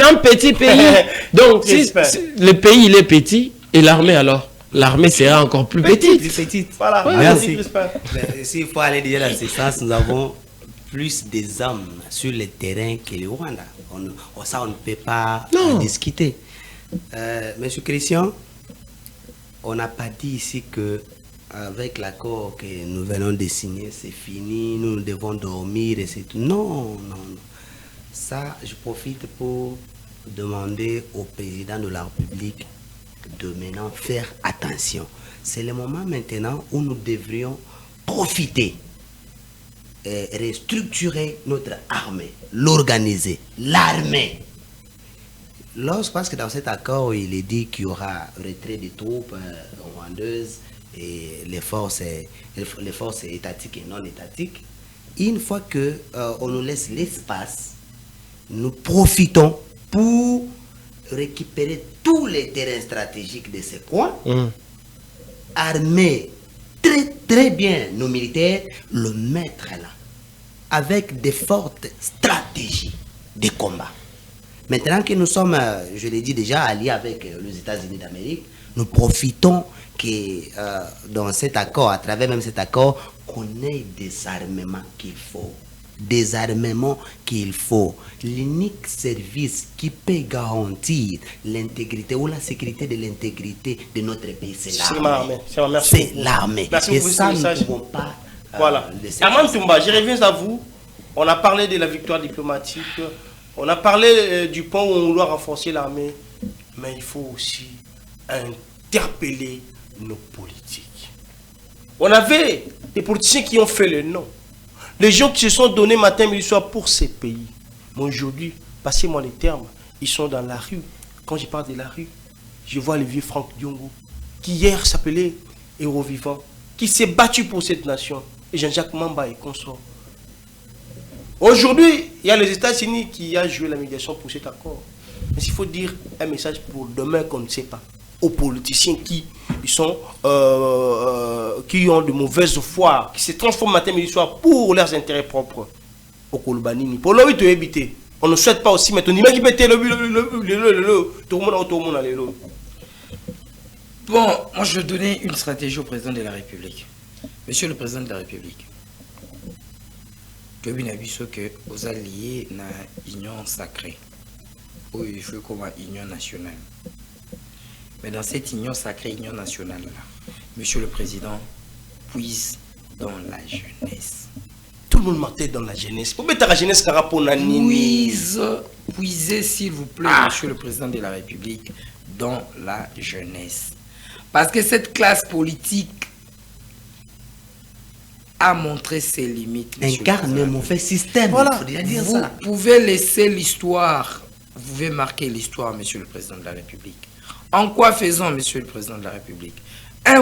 Speaker 2: Donc, si le pays il est petit, et l'armée alors? L'armée sera encore plus petite.
Speaker 1: Voilà.
Speaker 3: Ouais, merci. S'il faut aller dire dans ce sens, nous avons plus des hommes sur le terrain que le Rwanda. Ça, on ne peut pas en discuter. Monsieur Christian, on n'a pas dit ici que avec l'accord que nous venons de signer, c'est fini, nous devons dormir et c'est tout. Non. Ça, je profite pour demander au président de la République de maintenant faire attention. C'est le moment maintenant où nous devrions profiter et restructurer notre armée, l'organiser, l'armée. Parce que dans cet accord, il est dit qu'il y aura retrait des troupes rwandaises et les forces étatiques et non étatiques. Une fois que on nous laisse l'espace, nous profitons pour récupérer tous les terrains stratégiques de ces coins, armer très bien nos militaires, le mettre là, avec de fortes stratégies de combat. Maintenant que nous sommes, je l'ai dit déjà, alliés avec les États-Unis d'Amérique, nous profitons que dans cet accord, à travers même cet accord, qu'on ait des armements qu'il faut. Des armements qu'il faut. L'unique service qui peut garantir l'intégrité ou la sécurité de l'intégrité de notre pays, c'est l'armée. C'est l'armée. Et ça, nous ne pouvons pas...
Speaker 1: Voilà. Armand Toumba, je reviens à vous. On a parlé de la victoire diplomatique. On a parlé du point où on doit renforcer l'armée. Mais il faut aussi interpeller nos politiques. On avait des politiciens qui ont fait le nom. Les gens qui se sont donnés matin, midi, soir pour ces pays. Mais aujourd'hui, passez-moi les termes, ils sont dans la rue. Quand je parle de la rue, je vois le vieux Franck Diongo, qui hier s'appelait Héros Vivant, qui s'est battu pour cette nation. Et Jean-Jacques Mamba et consorts. Aujourd'hui, il y a les États-Unis qui ont joué la médiation pour cet accord. Mais il faut dire un message pour demain qu'on ne sait pas. Aux politiciens qui ont de mauvaises foi, qui se transforment matin midi soir pour leurs intérêts propres. Au Kolobanini. Pour l'eau, te éviter. On ne souhaite pas aussi, mais on dit, mais qui peut être tout le monde a le.
Speaker 4: Bon, moi je vais donner une stratégie au président de la République. Monsieur le président de la République, tu as vu que aux alliés na union sacrée, où il faut comme union nationale. Mais dans cette union sacrée, union nationale là, Monsieur le président, puise dans la jeunesse.
Speaker 1: Tout le monde martait dans la jeunesse. Pour mettre la jeunesse
Speaker 4: puisez s'il vous plaît, Monsieur le président de la République, dans la jeunesse. Parce que cette classe politique a montré ses limites.
Speaker 3: Incarne mon fait système.
Speaker 4: Voilà. Vous pouvez laisser l'histoire, vous pouvez marquer l'histoire, Monsieur le président de la République. En quoi faisons, Monsieur le président de la République?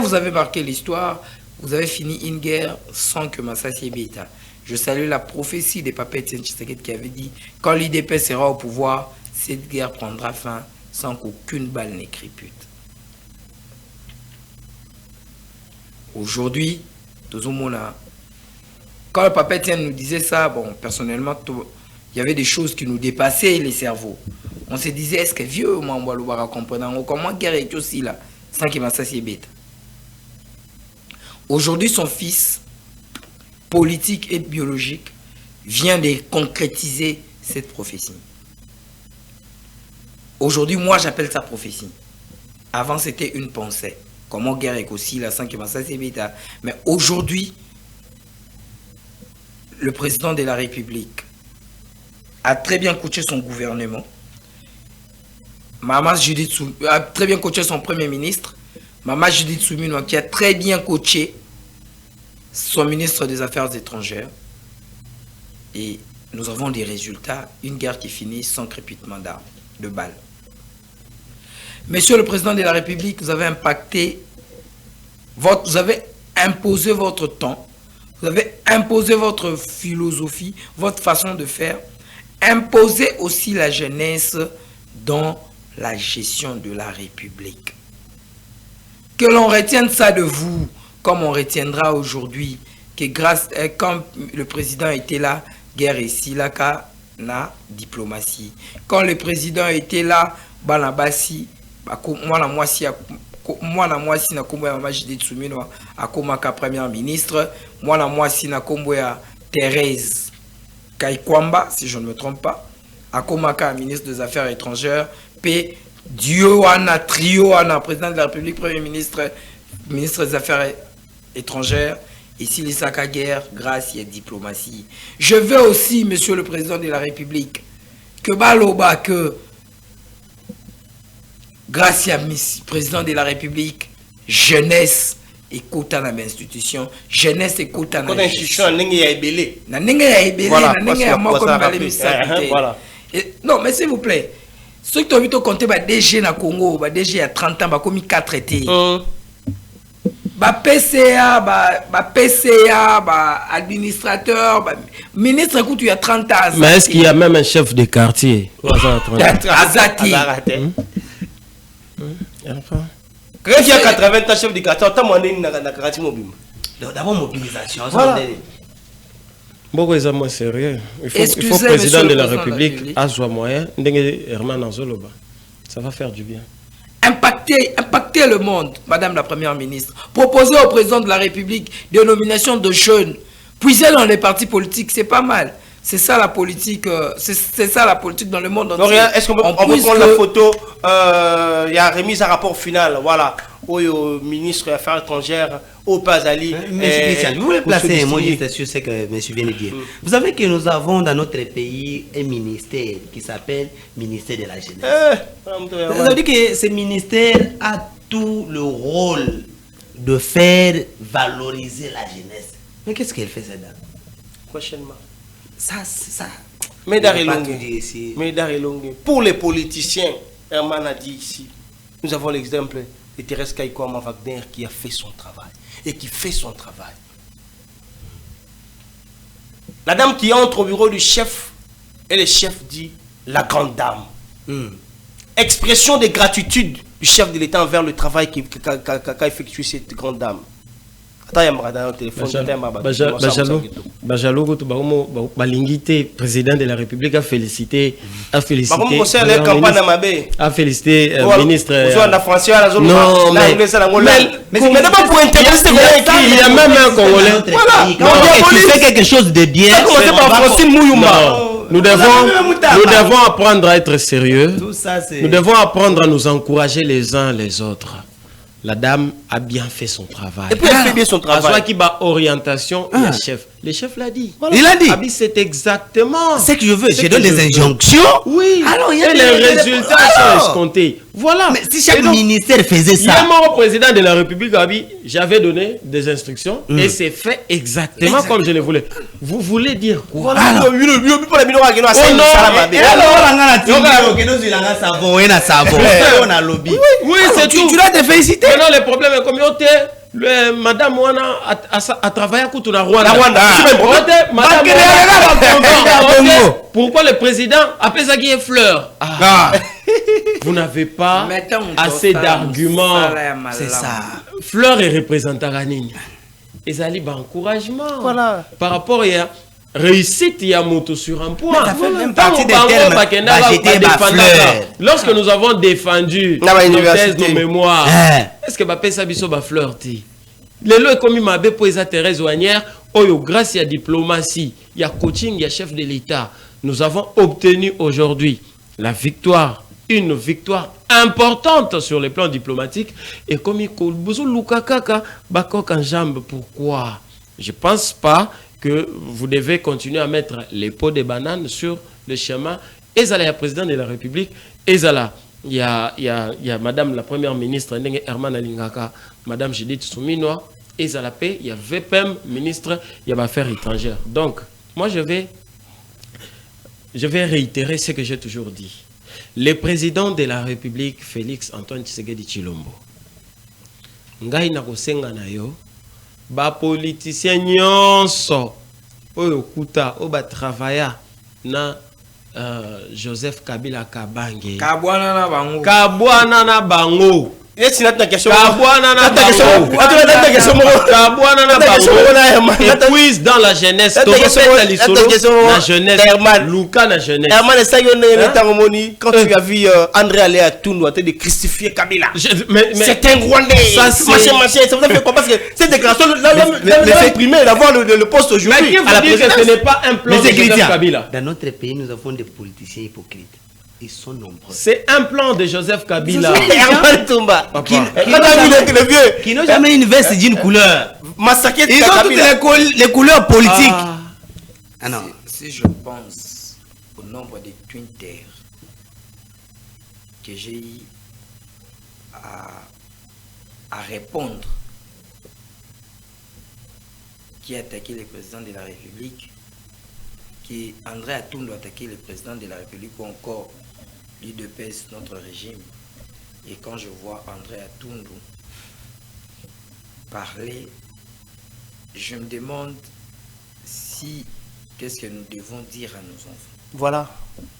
Speaker 4: Vous avez marqué l'histoire, vous avez fini une guerre sans que Massassi Beta. Je salue la prophétie des Papa Etienne Tshisekedi qui avait dit quand l'IDP sera au pouvoir, cette guerre prendra fin sans qu'aucune balle n'écrépute. Aujourd'hui, tout le monde a... Quand le Papa Etienne nous disait ça, bon, personnellement, il y avait des choses qui nous dépassaient les cerveaux. On se disait, est-ce que vieux Mamboaloubara comprend comment guerre est aussi là, sans qu'il Massassi Beta. Aujourd'hui, son fils, politique et biologique, vient de concrétiser cette prophétie. Aujourd'hui, moi, j'appelle ça prophétie. Avant, c'était une pensée. Comment guerre est aussi là, sans qu'il Massassi Beta. Mais aujourd'hui, le président de la République a très bien coaché son gouvernement. Maman Judith Soumino a très bien coaché son premier ministre. Maman Judith Soumino qui a très bien coaché son ministre des Affaires étrangères. Et nous avons des résultats. Une guerre qui finit sans crépitement d'armes, de balles. Monsieur le président de la République, vous avez impacté, vous avez imposé votre temps, vous avez imposé votre philosophie, votre façon de faire, imposé aussi la jeunesse dans la gestion de la République. Que l'on retienne ça de vous, comme on retiendra aujourd'hui, que quand le président était là, guerre ici, là, na diplomatie. Quand le président était là, banabasi, moi na kombo ya mama Judith Suminwa akomaka première ministre, moi na kombo ya Thérèse Kaikwamba, si je ne me trompe pas, akomaka ministre des Affaires étrangères, P Dieu wana trio wana président de la République, premier ministre, ministre des Affaires étrangères, ici les sacs à guerre grâce à la diplomatie. Je veux aussi, monsieur le président de la République, que baloba que grâce à le président de la République, jeunesse et quota dans l'institution, jeunesse et quota dans l'institution. Non, mais s'il vous plaît, ceux qui ont vu compter DG na Congo, DG à 30 ans, comme 4 étés. PCA, administrateur, ministre, écoute, il y a 30 ans.
Speaker 2: Mais est-ce qu'il y a même un chef de quartier?
Speaker 4: Azati.
Speaker 1: Quand il y a 80 ans, chef de quartier,
Speaker 3: d'abord mobilisation.
Speaker 2: Beaucoup est moins sérieux. Il faut président de la République à soi moyen, Herman Anzoloba. Ça va faire du bien.
Speaker 4: Impacter le monde, Madame la Première ministre. Proposer au président de la République des nominations de jeunes. Puiser dans les partis politiques, c'est pas mal. C'est ça la politique, c'est ça la politique dans le monde entier.
Speaker 1: Est-ce qu'on peut prendre la photo? Il y a remise à rapport final, voilà, au ministre des Affaires étrangères, au Pazali.
Speaker 3: Monsieur Christian, vous voulez placer un mot juste sur ce que monsieur vient de dire. Vous savez que nous avons dans notre pays un ministère qui s'appelle ministère de la jeunesse. Ça veut dire que ce ministère a tout le rôle de faire valoriser la jeunesse. Mais qu'est-ce qu'elle fait cette dame?
Speaker 1: Prochainement.
Speaker 3: Ça, c'est ça.
Speaker 1: Médard et Longue. Pour les politiciens, Herman a dit ici, nous avons l'exemple de Thérèse Kaikwamba Wagner qui a fait son travail et qui fait son travail. La dame qui entre au bureau du chef et le chef dit la grande dame. Expression de gratitude du chef de l'État envers le travail qu'a effectué cette grande dame.
Speaker 2: Président de la République a félicité ministre. Non, mais
Speaker 1: d'abord pour intéresser,
Speaker 2: il y a même un Congolais.
Speaker 3: Tu fais quelque chose de bien.
Speaker 2: Nous devons apprendre à être sérieux. Nous devons apprendre à nous encourager les uns les autres. La dame a bien fait son travail.
Speaker 1: Et puis elle fait bien son travail.
Speaker 2: Soit qui bat orientation, le chef. Le chef l'a dit.
Speaker 3: Voilà. Il a dit.
Speaker 2: C'est exactement
Speaker 3: ce que je veux. Je donne des injonctions.
Speaker 2: Oui.
Speaker 3: Alors,
Speaker 2: et les résultats sont escomptés. Voilà.
Speaker 3: Mais si chaque ministère faisait ça.
Speaker 2: Il y a mon président de la République, j'avais donné des instructions et c'est fait exactement comme je le voulais. Vous voulez dire quoi?
Speaker 3: Oui, c'est tout. Tu dois te féliciter.
Speaker 2: Maintenant, le problème est communauté. Madame Wana a travaillé à Koutouna Rwanda. Pourquoi le président appelle ça qui est fleur? Vous n'avez pas assez d'arguments.
Speaker 3: C'est ça.
Speaker 2: Fleur est représentant à Nini. Et ça libre encouragement. Voilà. Par rapport à réussite, il y a moto sur un point.
Speaker 3: Ça fait même partie des termes.
Speaker 2: Lorsque nous avons défendu nos mémoires, est-ce que Bapé Sabiso va fleur? Le lot est comme il m'a dit pour Thérèse Wagner, grâce à la diplomatie, il y a coaching, il y a chef de l'État. Nous avons obtenu aujourd'hui la victoire, une victoire importante sur le plan diplomatique. Et comme il y a Lukakaka, Bakok en jambe, pourquoi? Je ne pense pas que vous devez continuer à mettre les pots de bananes sur le chemin. Ezala, il y a président de la République. Ezala, il y a Madame la Première ministre, Herman Alingaka, Madame Judith Suminwa. Ezala, il y a VPM, ministre, il y a Affaires étrangères. Donc, moi, je vais réitérer ce que j'ai toujours dit. Le président de la République, Félix Antoine Tshisekedi Tshilombo, ngai na kosenga na yo, ba politicien nyonso oyo kuta o ba travailler na Joseph Kabila Kabange
Speaker 4: Kabwana
Speaker 2: na bango
Speaker 1: Yes, na question.
Speaker 2: Kabwana na bango et puis dans la jeunesse la jeunesse Luka na jeunesse
Speaker 1: Herman quand tu as vu André aller à Toundou a de crucifier Kabila. C'est un Rwandais. Ça fait quoi parce que cette déclaration l'a imprimé d'avoir le poste aujourd'hui
Speaker 2: à la présidence. Ce n'est pas un plan de Joseph Kabila.
Speaker 3: Dans notre pays, nous avons des politiciens hypocrites. Ils sont nombreux.
Speaker 2: C'est un plan de Joseph Kabila.
Speaker 1: Herman Toumba.
Speaker 3: Qui n'ont jamais une veste d'une couleur.
Speaker 1: Massacré.
Speaker 3: Ils ont toutes les couleurs politiques.
Speaker 4: Ah non. Si je pense au nombre de Twitter que j'ai eu à répondre, qui a attaqué le président de la République, qui André Atoundou a attaqué le président de la République ou encore l'UDPS, notre régime. Et quand je vois André Atoundou parler, je me demande si qu'est-ce que nous devons dire à nos enfants.
Speaker 1: Voilà.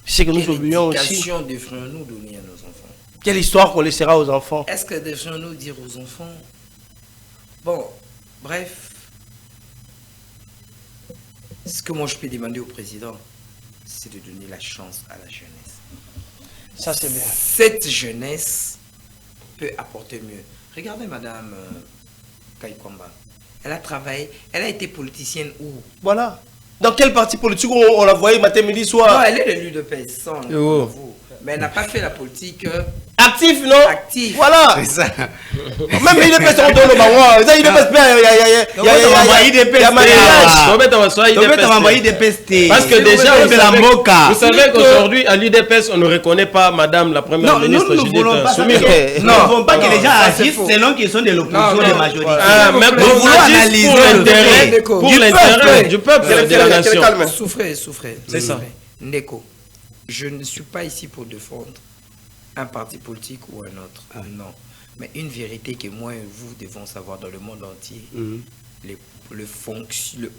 Speaker 1: C'est que nous oublions aussi.
Speaker 4: Quelle éducation devrions-nous donner à nos enfants?
Speaker 1: Quelle histoire qu'on laissera aux enfants?
Speaker 4: Est-ce que devrions-nous dire aux enfants? Bon, bref. Ce que moi je peux demander au président, c'est de donner la chance à la jeunesse.
Speaker 1: Ça c'est bien.
Speaker 4: Cette jeunesse peut apporter mieux. Regardez Madame Kaikwamba. Elle a travaillé, elle a été politicienne où?
Speaker 1: Voilà. Dans quel parti politique on la voyait matin, midi, soir?
Speaker 4: Non, elle est de l'UDPS, sans vous. Mais elle n'a pas fait la politique
Speaker 1: actif, non?
Speaker 4: Actif.
Speaker 1: Voilà.
Speaker 3: C'est ça.
Speaker 1: Même l'UDPS, on donne le baron. Il y a
Speaker 2: parce que déjà, vous savez qu'aujourd'hui, à l'UDPS, on ne reconnaît pas Madame la Première ministre.
Speaker 3: Nous ne voulons pas que les gens agissent selon qu'ils sont de l'opposition de majorité.
Speaker 2: Mais nous voulons analyser pour l'intérêt du peuple de la nation.
Speaker 4: Souffrez.
Speaker 2: C'est ça.
Speaker 4: Ndeko, je ne suis pas ici pour défendre un parti politique ou un autre. Non. Mais une vérité que moi et vous devons savoir dans le monde entier, les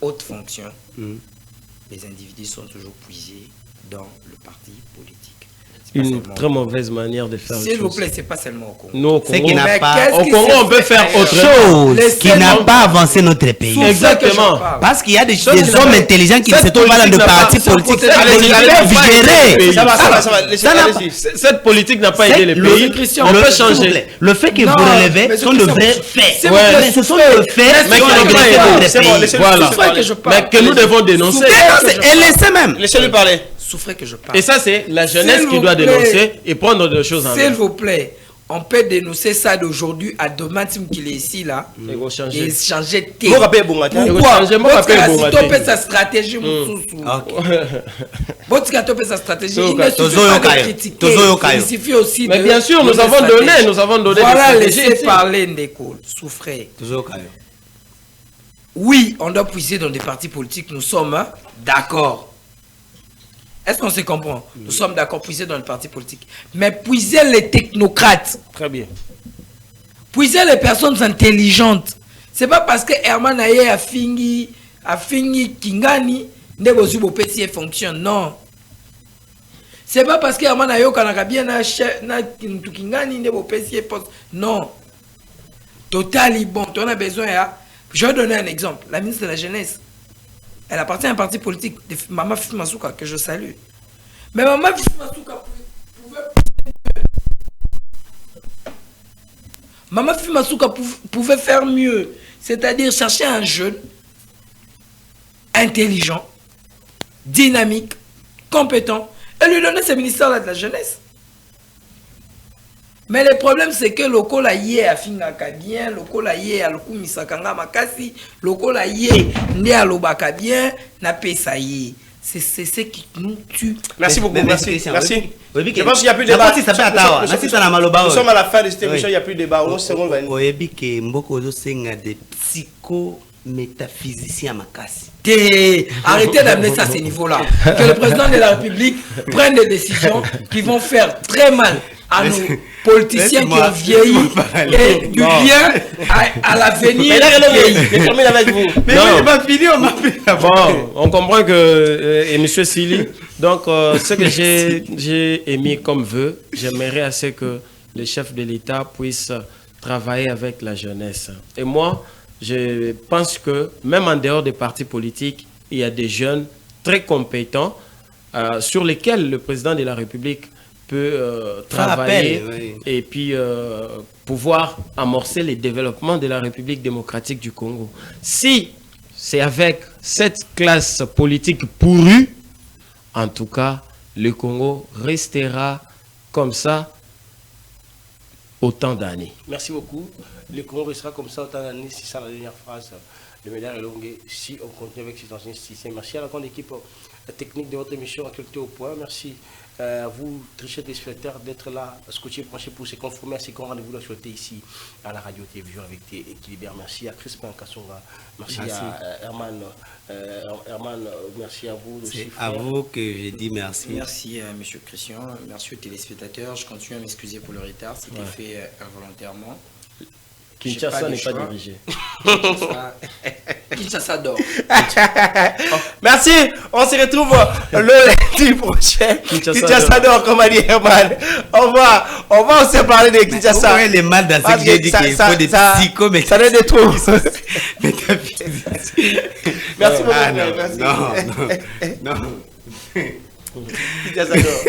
Speaker 4: hautes fonctions, les individus sont toujours puisés dans le parti politique.
Speaker 2: Une très mauvaise manière de faire.
Speaker 4: S'il vous plaît, c'est pas seulement au Congo.
Speaker 2: Nous, au Congo,
Speaker 4: au Congo,
Speaker 2: on peut faire autre
Speaker 3: chose qui n'a pas avancé notre pays.
Speaker 2: Exactement.
Speaker 3: Parce qu'il y a des hommes intelligents qui se trouvent dans le parti politique.
Speaker 2: Cette politique n'a pas aidé les pays. On peut changer.
Speaker 3: Le fait que vous relevez sont de vrais faits. Mais ce sont des faits
Speaker 2: mais qui n'ont pas aidé notre pays. Voilà. Mais que nous devons dénoncer.
Speaker 3: Et laissez même.
Speaker 1: Laissez-lui parler.
Speaker 4: Souffrez que je parle.
Speaker 2: Et ça, c'est la jeunesse qui doit dénoncer et prendre des choses en main.
Speaker 4: S'il vous plaît, on peut dénoncer ça d'aujourd'hui à demain qu'il est ici là.
Speaker 2: Et changer.
Speaker 4: Et changer de
Speaker 1: Pourquoi?
Speaker 4: Pourquoi sa stratégie sa stratégie. Il suffit aussi
Speaker 2: mais bien sûr, nous avons donné.
Speaker 4: Voilà, laissez parler Ndeko. Souffrez. Oui, on doit puiser dans des partis politiques. Nous sommes d'accord. Est-ce qu'on se comprend? Nous sommes d'accord, puiser dans le parti politique. Mais puiser les technocrates.
Speaker 1: Très bien.
Speaker 4: Puiser les personnes intelligentes. C'est pas parce que Herman Aye a fini Kingani, Nebozubo PC fonctionne. Non. C'est pas parce que Herman Aye a bien Kingani, Nebo PC poste. Non. Total bon. On a besoin. Je vais donner un exemple. La ministre de la Jeunesse. Elle appartient à un parti politique, de Maman Fifi Masuka, que je salue. Mais Maman Fifi Masuka Maman Fifi Masuka pouvait faire mieux. C'est-à-dire chercher un jeune intelligent, dynamique, compétent, et lui donner ce ministère-là de la jeunesse. Mais le problème, c'est que le col a yé à Fingaka bien, le col a yé à l'Okumisakanga Makasi, le col a yé à l'Obaka bien, n'a pas ça yé. C'est ce qui nous tue.
Speaker 1: Merci beaucoup, merci.
Speaker 3: Je pense
Speaker 1: qu'il n'y a plus de débat. Nous sommes à la fin de cette émission, il n'y a plus de débat.
Speaker 3: Vous savez que Mboko Senga des psychométaphysiciens Makasi.
Speaker 4: Arrêtez d'amener ça à ce niveau-là. Que le président de la République prenne des décisions qui vont faire très mal à nous. politiciens qui ont vieilli et du bien à l'avenir.
Speaker 1: Mais là, je termine avec vous.
Speaker 3: Mais moi, j'ai pas fini, on m'a pris la
Speaker 2: Bon, on comprend que, et M. Sili, donc ce que j'ai émis comme vœu, j'aimerais assez que le chef de l'État puisse travailler avec la jeunesse. Et moi, je pense que même en dehors des partis politiques, il y a des jeunes très compétents sur lesquels le président de la République peut travailler et puis pouvoir amorcer les développements de la République démocratique du Congo. Si c'est avec cette classe politique pourrie, en tout cas, le Congo restera comme ça autant d'années.
Speaker 1: Merci beaucoup. Le Congo restera comme ça autant d'années. C'est ça la dernière phrase de Médard et Longuet. Si on continue avec cet ancien système. Merci à la grande équipe technique de votre émission Actualité au point. Merci à vous, très chers téléspectateurs, d'être là, scotché, branché pour se conformer à ces grands rendez-vous d'actualité ici à la radio-télévision avec Équilibre. Merci à Crispin Kassonga. Merci à Herman. Merci à vous.
Speaker 3: C'est à vous que je dis merci.
Speaker 4: Merci à M. Christian. Merci aux téléspectateurs. Je continue à m'excuser pour le retard. C'était fait involontairement.
Speaker 2: Kinshasa n'est pas dirigé.
Speaker 4: Kinshasa dort.
Speaker 1: Merci. On se retrouve le lundi prochain. Kinshasa dort, comme a dit Herman. On va aussi parler de Kinshasa.
Speaker 3: Vous voyez les mal dans ce que j'ai dit qu'il faut des psychos, mais
Speaker 1: ça donne des trous. Merci beaucoup.
Speaker 3: Non.
Speaker 1: Kinshasa dort.